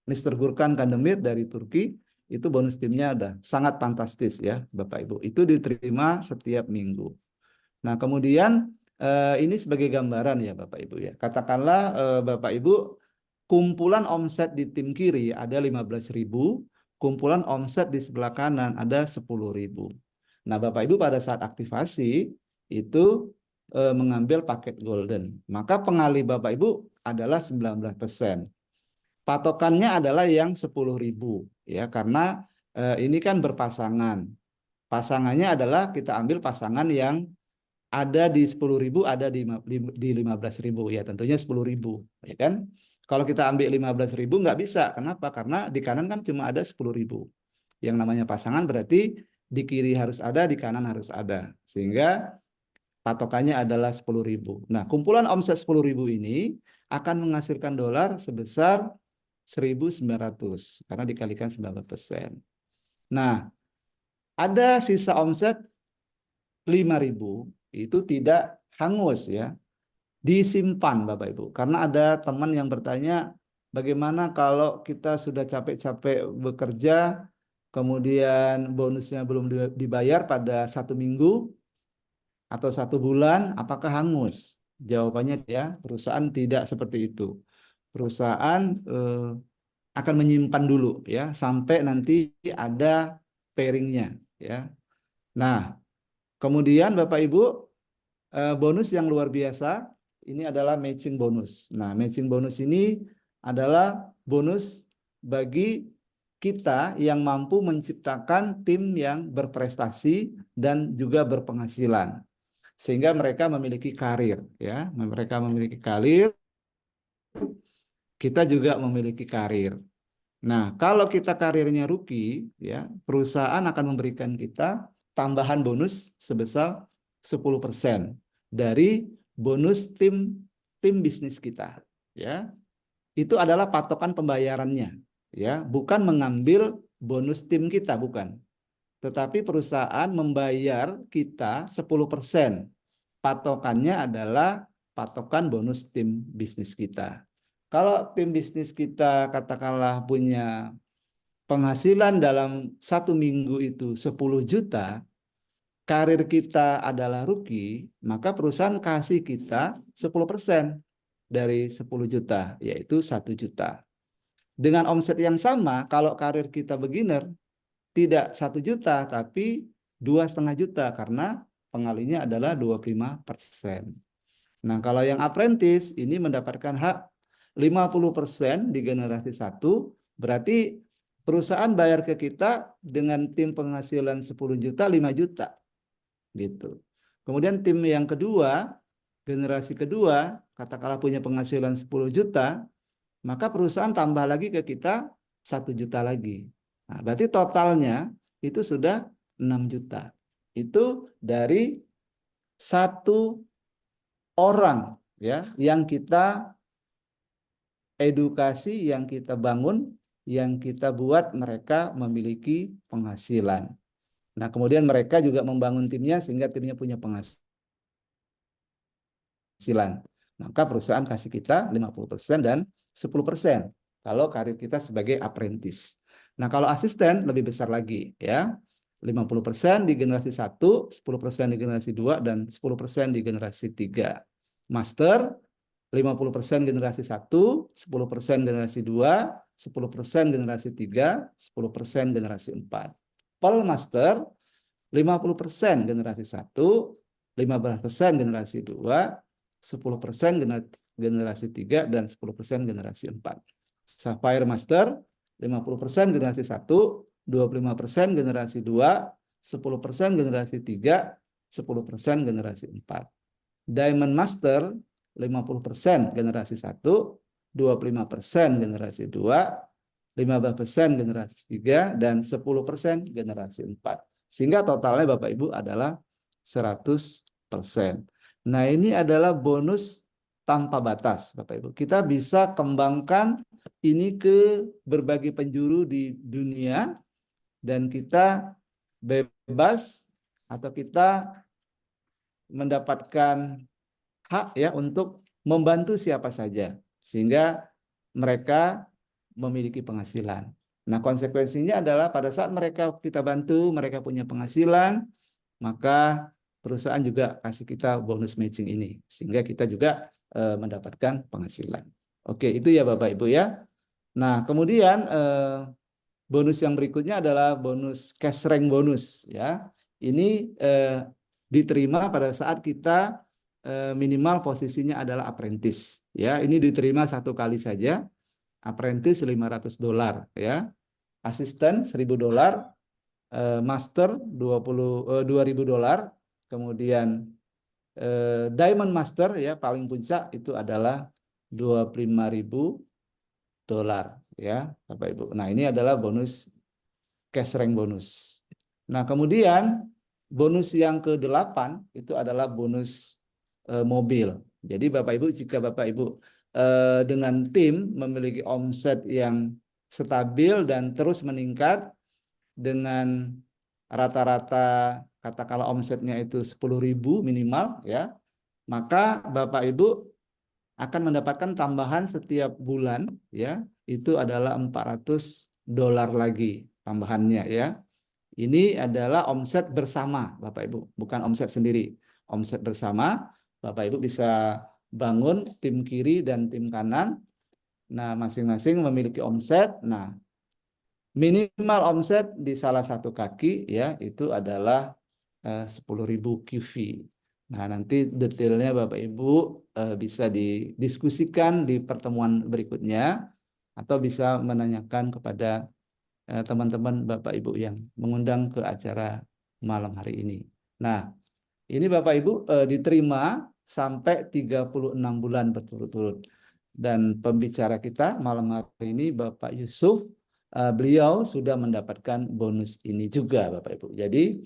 Mr. Gurkan Kandemir dari Turki, itu bonus timnya ada sangat fantastis ya Bapak Ibu. Itu diterima setiap minggu. Nah, kemudian ini sebagai gambaran ya Bapak Ibu ya. Katakanlah Bapak Ibu, kumpulan omset di tim kiri ada 15.000, kumpulan omset di sebelah kanan ada 10.000. Nah, Bapak Ibu pada saat aktivasi itu mengambil paket golden. Maka pengali Bapak Ibu adalah 19%. Patokannya adalah yang 10.000 ya, karena ini kan berpasangan. Pasangannya adalah kita ambil pasangan yang ada di 10.000, ada di 15.000 ya, tentunya 10.000 ya kan. Kalau kita ambil 15.000 nggak bisa. Kenapa? Karena di kanan kan cuma ada 10.000. Yang namanya pasangan berarti di kiri harus ada, di kanan harus ada. Sehingga patokannya adalah 10.000. Nah, kumpulan omset 10.000 ini akan menghasilkan dolar sebesar 1.900 karena dikalikan 19%. Nah, ada sisa omset 5.000 itu tidak hangus ya, disimpan Bapak Ibu. Karena ada teman yang bertanya, bagaimana kalau kita sudah capek-capek bekerja, kemudian bonusnya belum dibayar pada 1 minggu atau 1 bulan, apakah hangus? Jawabannya ya, perusahaan tidak seperti itu. Perusahaan akan menyimpan dulu ya sampai nanti ada pairingnya ya. Nah, kemudian Bapak Ibu, bonus yang luar biasa ini adalah matching bonus. Nah, matching bonus ini adalah bonus bagi kita yang mampu menciptakan tim yang berprestasi dan juga berpenghasilan. Sehingga mereka memiliki karir ya, mereka memiliki karir, kita juga memiliki karir. Nah, kalau kita karirnya rookie ya, perusahaan akan memberikan kita tambahan bonus sebesar 10% dari bonus tim bisnis kita ya. Itu adalah patokan pembayarannya ya, bukan mengambil bonus tim kita, bukan. Tetapi perusahaan membayar kita 10%. Patokannya adalah patokan bonus tim bisnis kita. Kalau tim bisnis kita katakanlah punya penghasilan dalam 1 minggu itu 10 juta, karir kita adalah rookie, maka perusahaan kasih kita 10% dari 10 juta, yaitu 1 juta. Dengan omset yang sama, kalau karir kita beginner, tidak 1 juta, tapi 2,5 juta, karena pengalinya adalah 25%. Nah, kalau yang apprentice, ini mendapatkan hak 50% di generasi 1, berarti perusahaan bayar ke kita dengan tim penghasilan 10 juta, 5 juta. Gitu. Kemudian tim yang kedua, generasi kedua, katakanlah punya penghasilan 10 juta, maka perusahaan tambah lagi ke kita 1 juta lagi. Nah, berarti totalnya itu sudah 6 juta. Itu dari 1 orang ya yang kita edukasi, yang kita bangun, yang kita buat mereka memiliki penghasilan. Nah, kemudian mereka juga membangun timnya sehingga timnya punya penghasilan. Maka perusahaan kasih kita 50% dan 10% kalau karir kita sebagai apprentice. Nah, kalau asisten lebih besar lagi ya. 50% di generasi 1, 10% di generasi 2, dan 10% di generasi 3. Master 50% generasi 1, 10% generasi 2, 10% generasi 3, 10% generasi 4. Pearl Master 50% generasi 1, 15% generasi 2, 10% generasi 3, dan 10% generasi 4. Sapphire Master 50% generasi 1, 25% generasi 2, 10% generasi 3, 10% generasi 4. Diamond Master 50% generasi 1, 25% generasi 2, 15% generasi 3, dan 10% generasi 4. Sehingga totalnya Bapak Ibu adalah 100%. Nah, ini adalah bonus tanpa batas Bapak Ibu. Kita bisa kembangkan ini ke berbagai penjuru di dunia, dan kita bebas atau kita mendapatkan hak ya untuk membantu siapa saja sehingga mereka memiliki penghasilan. Nah, konsekuensinya adalah pada saat kita bantu, mereka punya penghasilan, maka perusahaan juga kasih kita bonus matching ini sehingga kita juga mendapatkan penghasilan. Oke, itu ya Bapak Ibu ya. Nah, kemudian bonus yang berikutnya adalah bonus cash rank bonus ya. Ini diterima pada saat kita minimal posisinya adalah apprentice ya. Ini diterima 1 kali saja. Apprentice $500 ya. Asisten $1.000, master $2.000, kemudian diamond master ya paling puncak itu adalah $25.000 ya Bapak Ibu. Nah, ini adalah bonus cash rank bonus. Nah, kemudian bonus yang ke-8 itu adalah bonus mobil. Jadi Bapak Ibu, jika Bapak Ibu dengan tim memiliki omset yang stabil dan terus meningkat dengan rata-rata katakanlah omsetnya itu 10.000 minimal ya, maka Bapak Ibu akan mendapatkan tambahan setiap bulan ya, itu adalah $400 lagi tambahannya ya. Ini adalah omset bersama Bapak Ibu, bukan omset sendiri. Omset bersama, Bapak Ibu bisa bangun tim kiri dan tim kanan. Nah, masing-masing memiliki omset. Nah, minimal omset di salah satu kaki ya itu adalah 10.000 QV. Nah, nanti detailnya Bapak Ibu bisa didiskusikan di pertemuan berikutnya atau bisa menanyakan kepada teman-teman Bapak Ibu yang mengundang ke acara malam hari ini. Nah, ini Bapak Ibu diterima sampai 36 bulan berturut-turut. Dan pembicara kita malam hari ini Bapak Yusuf, beliau sudah mendapatkan bonus ini juga Bapak Ibu. Jadi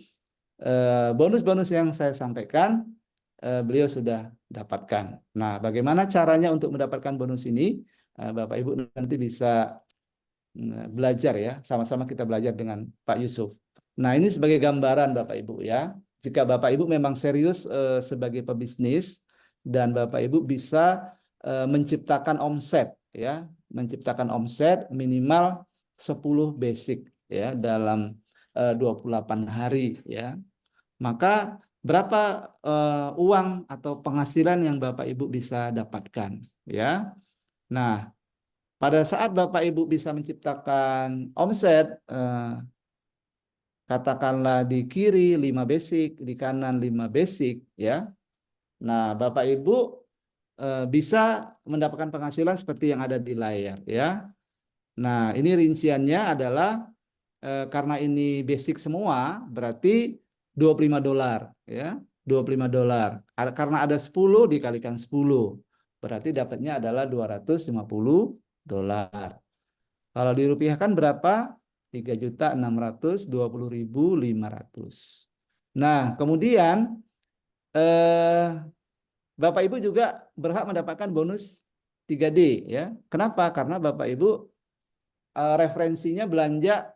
bonus-bonus yang saya sampaikan beliau sudah dapatkan. Nah, bagaimana caranya untuk mendapatkan bonus ini? Bapak Ibu nanti bisa belajar ya, sama-sama kita belajar dengan Pak Yusuf. Nah, ini sebagai gambaran Bapak Ibu ya. Jika Bapak Ibu memang serius sebagai pebisnis dan Bapak Ibu bisa menciptakan omset ya, menciptakan omset minimal 10 basic ya dalam 28 hari ya. Maka berapa uang atau penghasilan yang Bapak Ibu bisa dapatkan ya. Nah, pada saat Bapak Ibu bisa menciptakan omset katakanlah di kiri 5 basic, di kanan 5 basic ya. Nah, Bapak Ibu bisa mendapatkan penghasilan seperti yang ada di layar ya. Nah, ini rinciannya adalah karena ini basic semua berarti $25 ya. $25. Karena ada 10 dikalikan 10 berarti dapatnya adalah $250. Kalau dirupiahkan berapa? 3.620.500. Nah, kemudian Bapak Ibu juga berhak mendapatkan bonus 3D ya. Kenapa? Karena Bapak Ibu referensinya belanja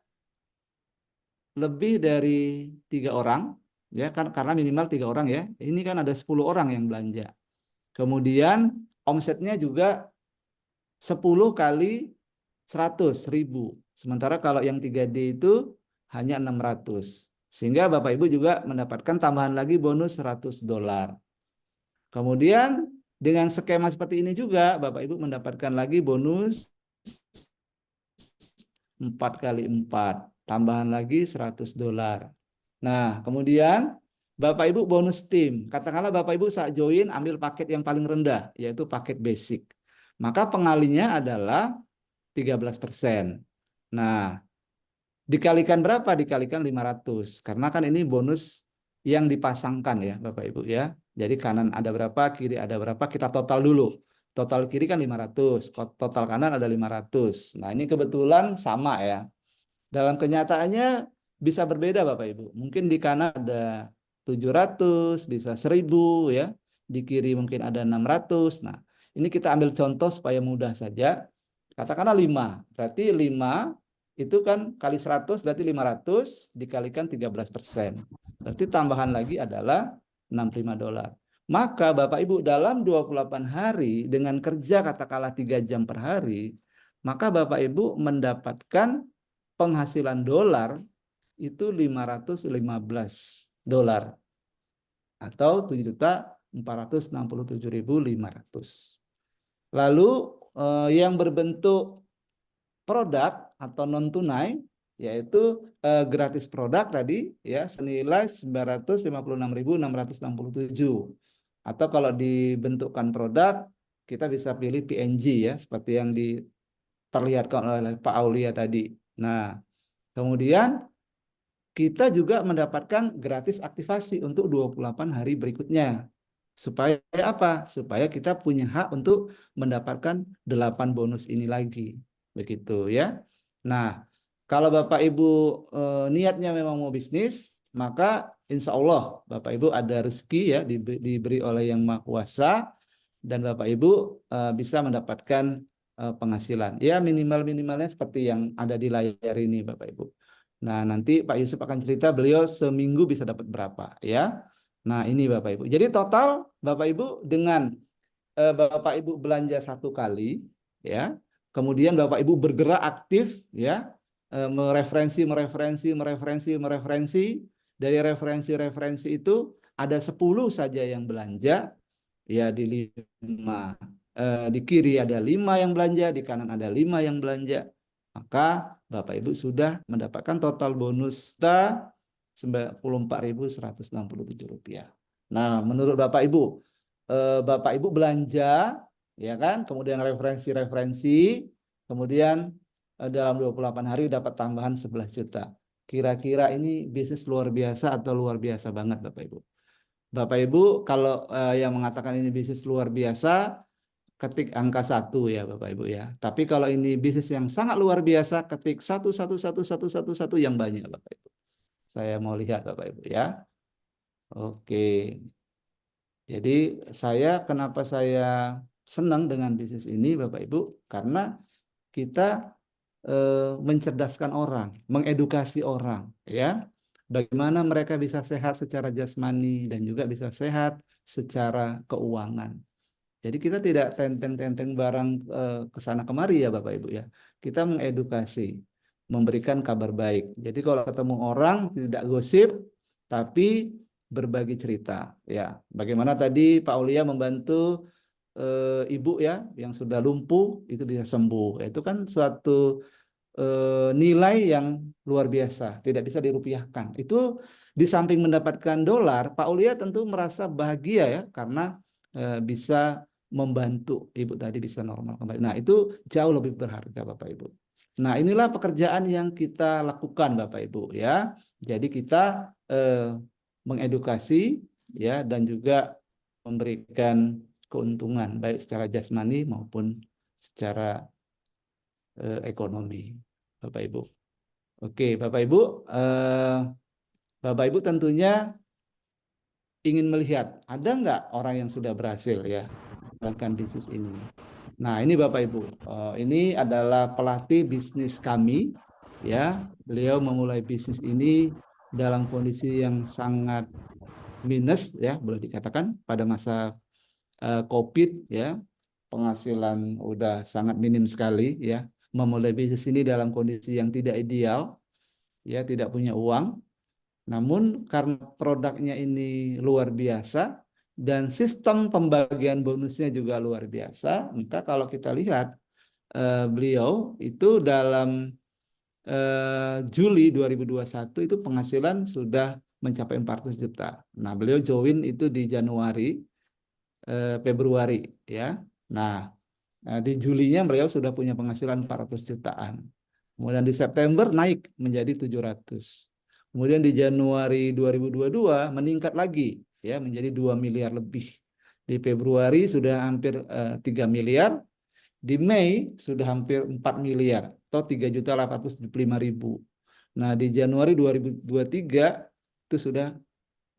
lebih dari 3 orang ya, kan karena minimal 3 orang ya. Ini kan ada 10 orang yang belanja. Kemudian omsetnya juga 10 kali 100.000. Sementara kalau yang 3D itu hanya 600. Sehingga Bapak Ibu juga mendapatkan tambahan lagi bonus $100. Kemudian dengan skema seperti ini juga Bapak Ibu mendapatkan lagi bonus 4 kali 4. Tambahan lagi $100. Nah, kemudian Bapak Ibu bonus tim. Katakanlah Bapak Ibu saat join ambil paket yang paling rendah, yaitu paket basic. Maka pengalinya adalah 13%. Nah, dikalikan berapa? Dikalikan 500. Karena kan ini bonus yang dipasangkan ya Bapak Ibu ya. Jadi kanan ada berapa, kiri ada berapa, kita total dulu. Total kiri kan 500, total kanan ada 500. Nah, ini kebetulan sama ya. Dalam kenyataannya bisa berbeda Bapak Ibu. Mungkin di kanan ada 700, bisa 1.000 ya. Di kiri mungkin ada 600. Nah, ini kita ambil contoh supaya mudah saja. Katakanlah 5. Berarti 5 itu kan kali 100 berarti 500 dikalikan 13%. Berarti tambahan lagi adalah $65. Maka Bapak Ibu dalam 28 hari dengan kerja katakanlah 3 jam per hari, maka Bapak Ibu mendapatkan penghasilan dolar itu $515 atau 7.467.500. Lalu yang berbentuk produk atau non tunai yaitu gratis produk tadi ya senilai 956.667. Atau kalau dibentukkan produk kita bisa pilih PNG ya seperti yang diperlihatkan oleh Pak Aulia tadi. Nah, kemudian kita juga mendapatkan gratis aktivasi untuk 28 hari berikutnya. Supaya apa? Supaya kita punya hak untuk mendapatkan 8 bonus ini lagi. Begitu ya. Nah, kalau Bapak Ibu niatnya memang mau bisnis, maka insya Allah Bapak Ibu ada rezeki ya diberi oleh Yang Maha Kuasa, dan Bapak Ibu bisa mendapatkan penghasilan. Ya minimalnya seperti yang ada di layar ini Bapak Ibu. Nah nanti Pak Yusuf akan cerita beliau seminggu bisa dapat berapa ya. Nah ini Bapak Ibu. Jadi total Bapak Ibu dengan Bapak Ibu belanja satu kali ya, kemudian Bapak Ibu bergerak aktif ya, mereferensi dari referensi itu ada 10 saja yang belanja ya, di 5 di kiri ada 5 yang belanja, di kanan ada 5 yang belanja, maka Bapak Ibu sudah mendapatkan total bonus Rp94.167. Nah menurut Bapak Ibu belanja ya kan, kemudian referensi, kemudian dalam 28 hari dapat tambahan 11 juta. Kira-kira ini bisnis luar biasa atau luar biasa banget Bapak Ibu? Bapak Ibu kalau yang mengatakan ini bisnis luar biasa, ketik angka 1 ya Bapak Ibu ya. Tapi kalau ini bisnis yang sangat luar biasa, ketik 1 yang banyak Bapak Ibu. Saya mau lihat Bapak Ibu ya. Oke. Jadi kenapa saya senang dengan bisnis ini Bapak Ibu? Karena kita mencerdaskan orang, mengedukasi orang, ya. Bagaimana mereka bisa sehat secara jasmani dan juga bisa sehat secara keuangan. Jadi kita tidak tenteng-tenteng barang ke sana kemari ya Bapak Ibu ya. Kita mengedukasi, memberikan kabar baik. Jadi kalau ketemu orang tidak gosip, tapi berbagi cerita ya. Bagaimana tadi Pak Aulia membantu ibu ya yang sudah lumpuh itu bisa sembuh. Itu kan suatu nilai yang luar biasa, tidak bisa dirupiahkan. Itu di samping mendapatkan dolar, Pak Aulia tentu merasa bahagia ya karena bisa membantu ibu tadi bisa normal kembali. Nah, itu jauh lebih berharga Bapak Ibu. Nah, inilah pekerjaan yang kita lakukan Bapak Ibu ya. Jadi kita mengedukasi ya dan juga memberikan keuntungan baik secara jasmani maupun secara ekonomi Bapak Ibu. Oke, Bapak Ibu tentunya ingin melihat ada nggak orang yang sudah berhasil ya melakukan bisnis ini. Nah, ini Bapak Ibu, ini adalah pelatih bisnis kami ya. Beliau memulai bisnis ini dalam kondisi yang sangat minus ya, boleh dikatakan pada masa COVID ya, penghasilan udah sangat minim sekali ya. Memulai bisnis ini dalam kondisi yang tidak ideal ya, tidak punya uang. Namun karena produknya ini luar biasa dan sistem pembagian bonusnya juga luar biasa, maka kalau kita lihat beliau itu dalam Juli 2021 itu penghasilan sudah mencapai 400 juta. Nah, beliau join itu di Januari, Februari ya. Nah, di Julinya beliau sudah punya penghasilan 400 jutaan. Kemudian di September naik menjadi 700. Kemudian di Januari 2022 meningkat lagi ya menjadi 2 miliar lebih. Di Februari sudah hampir 3 miliar. Di Mei sudah hampir 4 miliar atau 3.875.000. Nah, di Januari 2023 itu sudah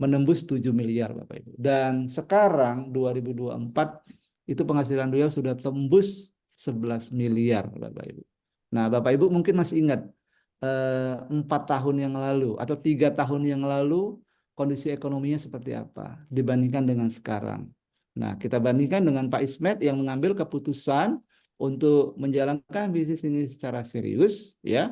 menembus 7 miliar Bapak Ibu. Dan sekarang 2024 itu penghasilan beliau sudah tembus 11 miliar Bapak Ibu. Nah, Bapak Ibu mungkin masih ingat 4 tahun yang lalu atau 3 tahun yang lalu kondisi ekonominya seperti apa dibandingkan dengan sekarang. Nah, kita bandingkan dengan Pak Ismet yang mengambil keputusan untuk menjalankan bisnis ini secara serius ya.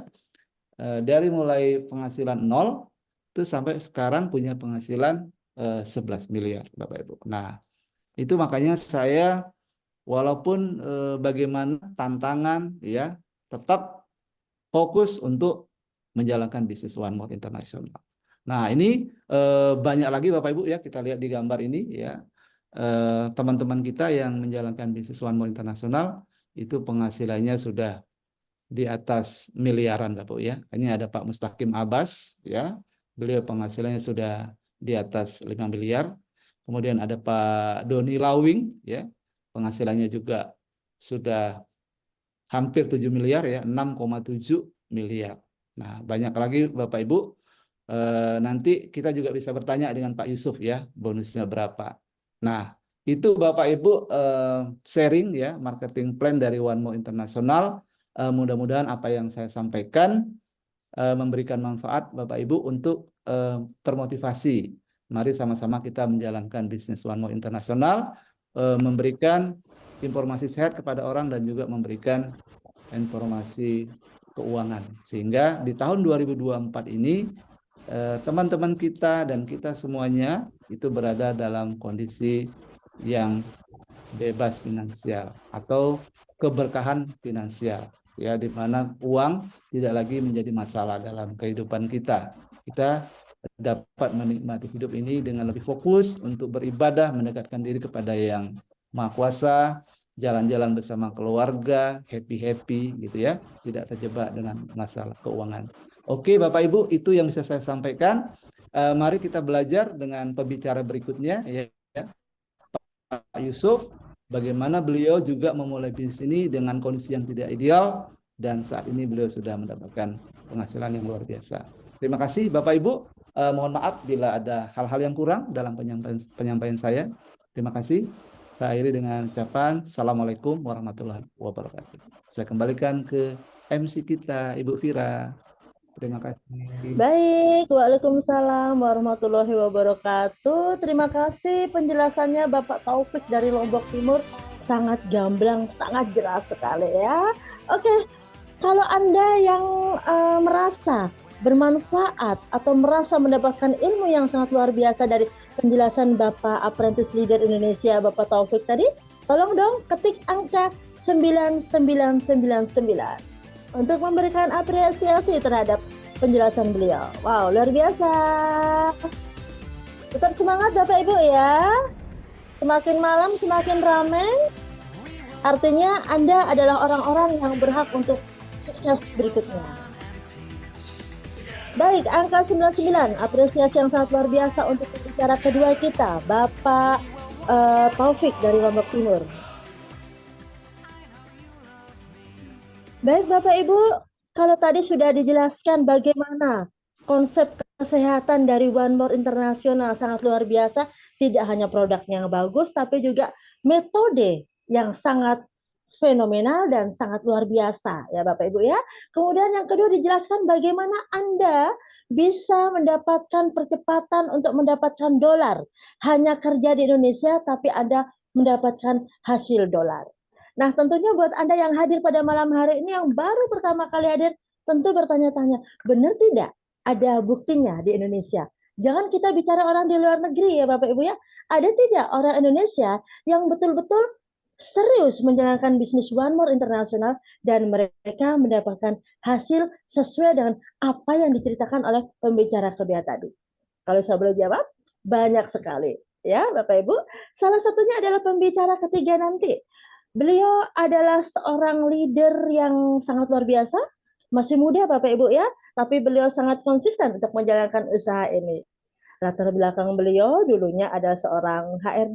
Dari mulai penghasilan 0 itu sampai sekarang punya penghasilan 11 miliar Bapak Ibu. Nah, itu makanya saya walaupun bagaimana tantangan ya tetap fokus untuk menjalankan bisnis One More International. Nah, ini banyak lagi Bapak Ibu ya, kita lihat di gambar ini ya. Teman-teman kita yang menjalankan bisnis One More International itu penghasilannya sudah di atas miliaran Bapak Ibu ya. Ini ada Pak Mustaqim Abbas ya. Beliau penghasilannya sudah di atas 5 miliar. Kemudian ada Pak Doni Lawing ya. Penghasilannya juga sudah hampir 7 miliar ya, 6,7 miliar. Nah, banyak lagi Bapak Ibu Nanti kita juga bisa bertanya dengan Pak Yusuf ya, bonusnya berapa. Nah, itu Bapak Ibu sharing ya marketing plan dari One More International. Mudah-mudahan apa yang saya sampaikan memberikan manfaat Bapak Ibu untuk termotivasi. Mari sama-sama kita menjalankan bisnis One More International, memberikan informasi sehat kepada orang dan juga memberikan informasi keuangan. Sehingga di tahun 2024 ini teman-teman kita dan kita semuanya itu berada dalam kondisi yang bebas finansial atau keberkahan finansial ya, di mana uang tidak lagi menjadi masalah dalam kehidupan kita. Kita dapat menikmati hidup ini dengan lebih fokus untuk beribadah, mendekatkan diri kepada Yang Maha Kuasa, jalan-jalan bersama keluarga, happy-happy gitu ya, tidak terjebak dengan masalah keuangan. Oke Bapak Ibu, itu yang bisa saya sampaikan. Mari kita belajar dengan pembicara berikutnya ya, Pak Yusuf, bagaimana beliau juga memulai bisnis ini dengan kondisi yang tidak ideal dan saat ini beliau sudah mendapatkan penghasilan yang luar biasa. Terima kasih Bapak Ibu. Mohon maaf bila ada hal-hal yang kurang dalam penyampaian saya. Terima kasih. Saya akhiri dengan ucapan Assalamualaikum warahmatullahi wabarakatuh. Saya kembalikan ke MC kita, Ibu Vira. Terima kasih. Baik, Waalaikumsalam warahmatullahi wabarakatuh. Terima kasih penjelasannya Bapak Taufik dari Lombok Timur. Sangat gamblang, sangat jelas sekali ya. Oke, kalau Anda yang merasa bermanfaat atau merasa mendapatkan ilmu yang sangat luar biasa dari penjelasan Bapak Apprentice Leader Indonesia, Bapak Taufik tadi, tolong dong ketik angka 9999 untuk memberikan apresiasi terhadap penjelasan beliau. Wow, luar biasa. Tetap semangat Bapak Ibu ya. Semakin malam semakin ramai. Artinya Anda adalah orang-orang yang berhak untuk sukses berikutnya. Baik, angka 99, apresiasi yang sangat luar biasa untuk pembicara kedua kita, Bapak Taufik dari Lombok Timur. Baik Bapak Ibu, kalau tadi sudah dijelaskan bagaimana konsep kesehatan dari One More International sangat luar biasa, tidak hanya produknya yang bagus, tapi juga metode yang sangat fenomenal dan sangat luar biasa ya Bapak Ibu ya. Kemudian yang kedua dijelaskan bagaimana Anda bisa mendapatkan percepatan untuk mendapatkan dolar. Hanya kerja di Indonesia tapi Anda mendapatkan hasil dolar. Nah, tentunya buat Anda yang hadir pada malam hari ini yang baru pertama kali hadir, tentu bertanya-tanya, benar tidak ada buktinya di Indonesia? Jangan kita bicara orang di luar negeri ya Bapak Ibu ya. Ada tidak orang Indonesia yang betul-betul serius menjalankan bisnis One More International dan mereka mendapatkan hasil sesuai dengan apa yang diceritakan oleh pembicara kedua tadi? Kalau saya boleh jawab, banyak sekali ya Bapak Ibu. Salah satunya adalah pembicara ketiga nanti. Beliau adalah seorang leader yang sangat luar biasa, masih muda Bapak Ibu ya, tapi beliau sangat konsisten untuk menjalankan usaha ini. Latar belakang beliau dulunya adalah seorang HRD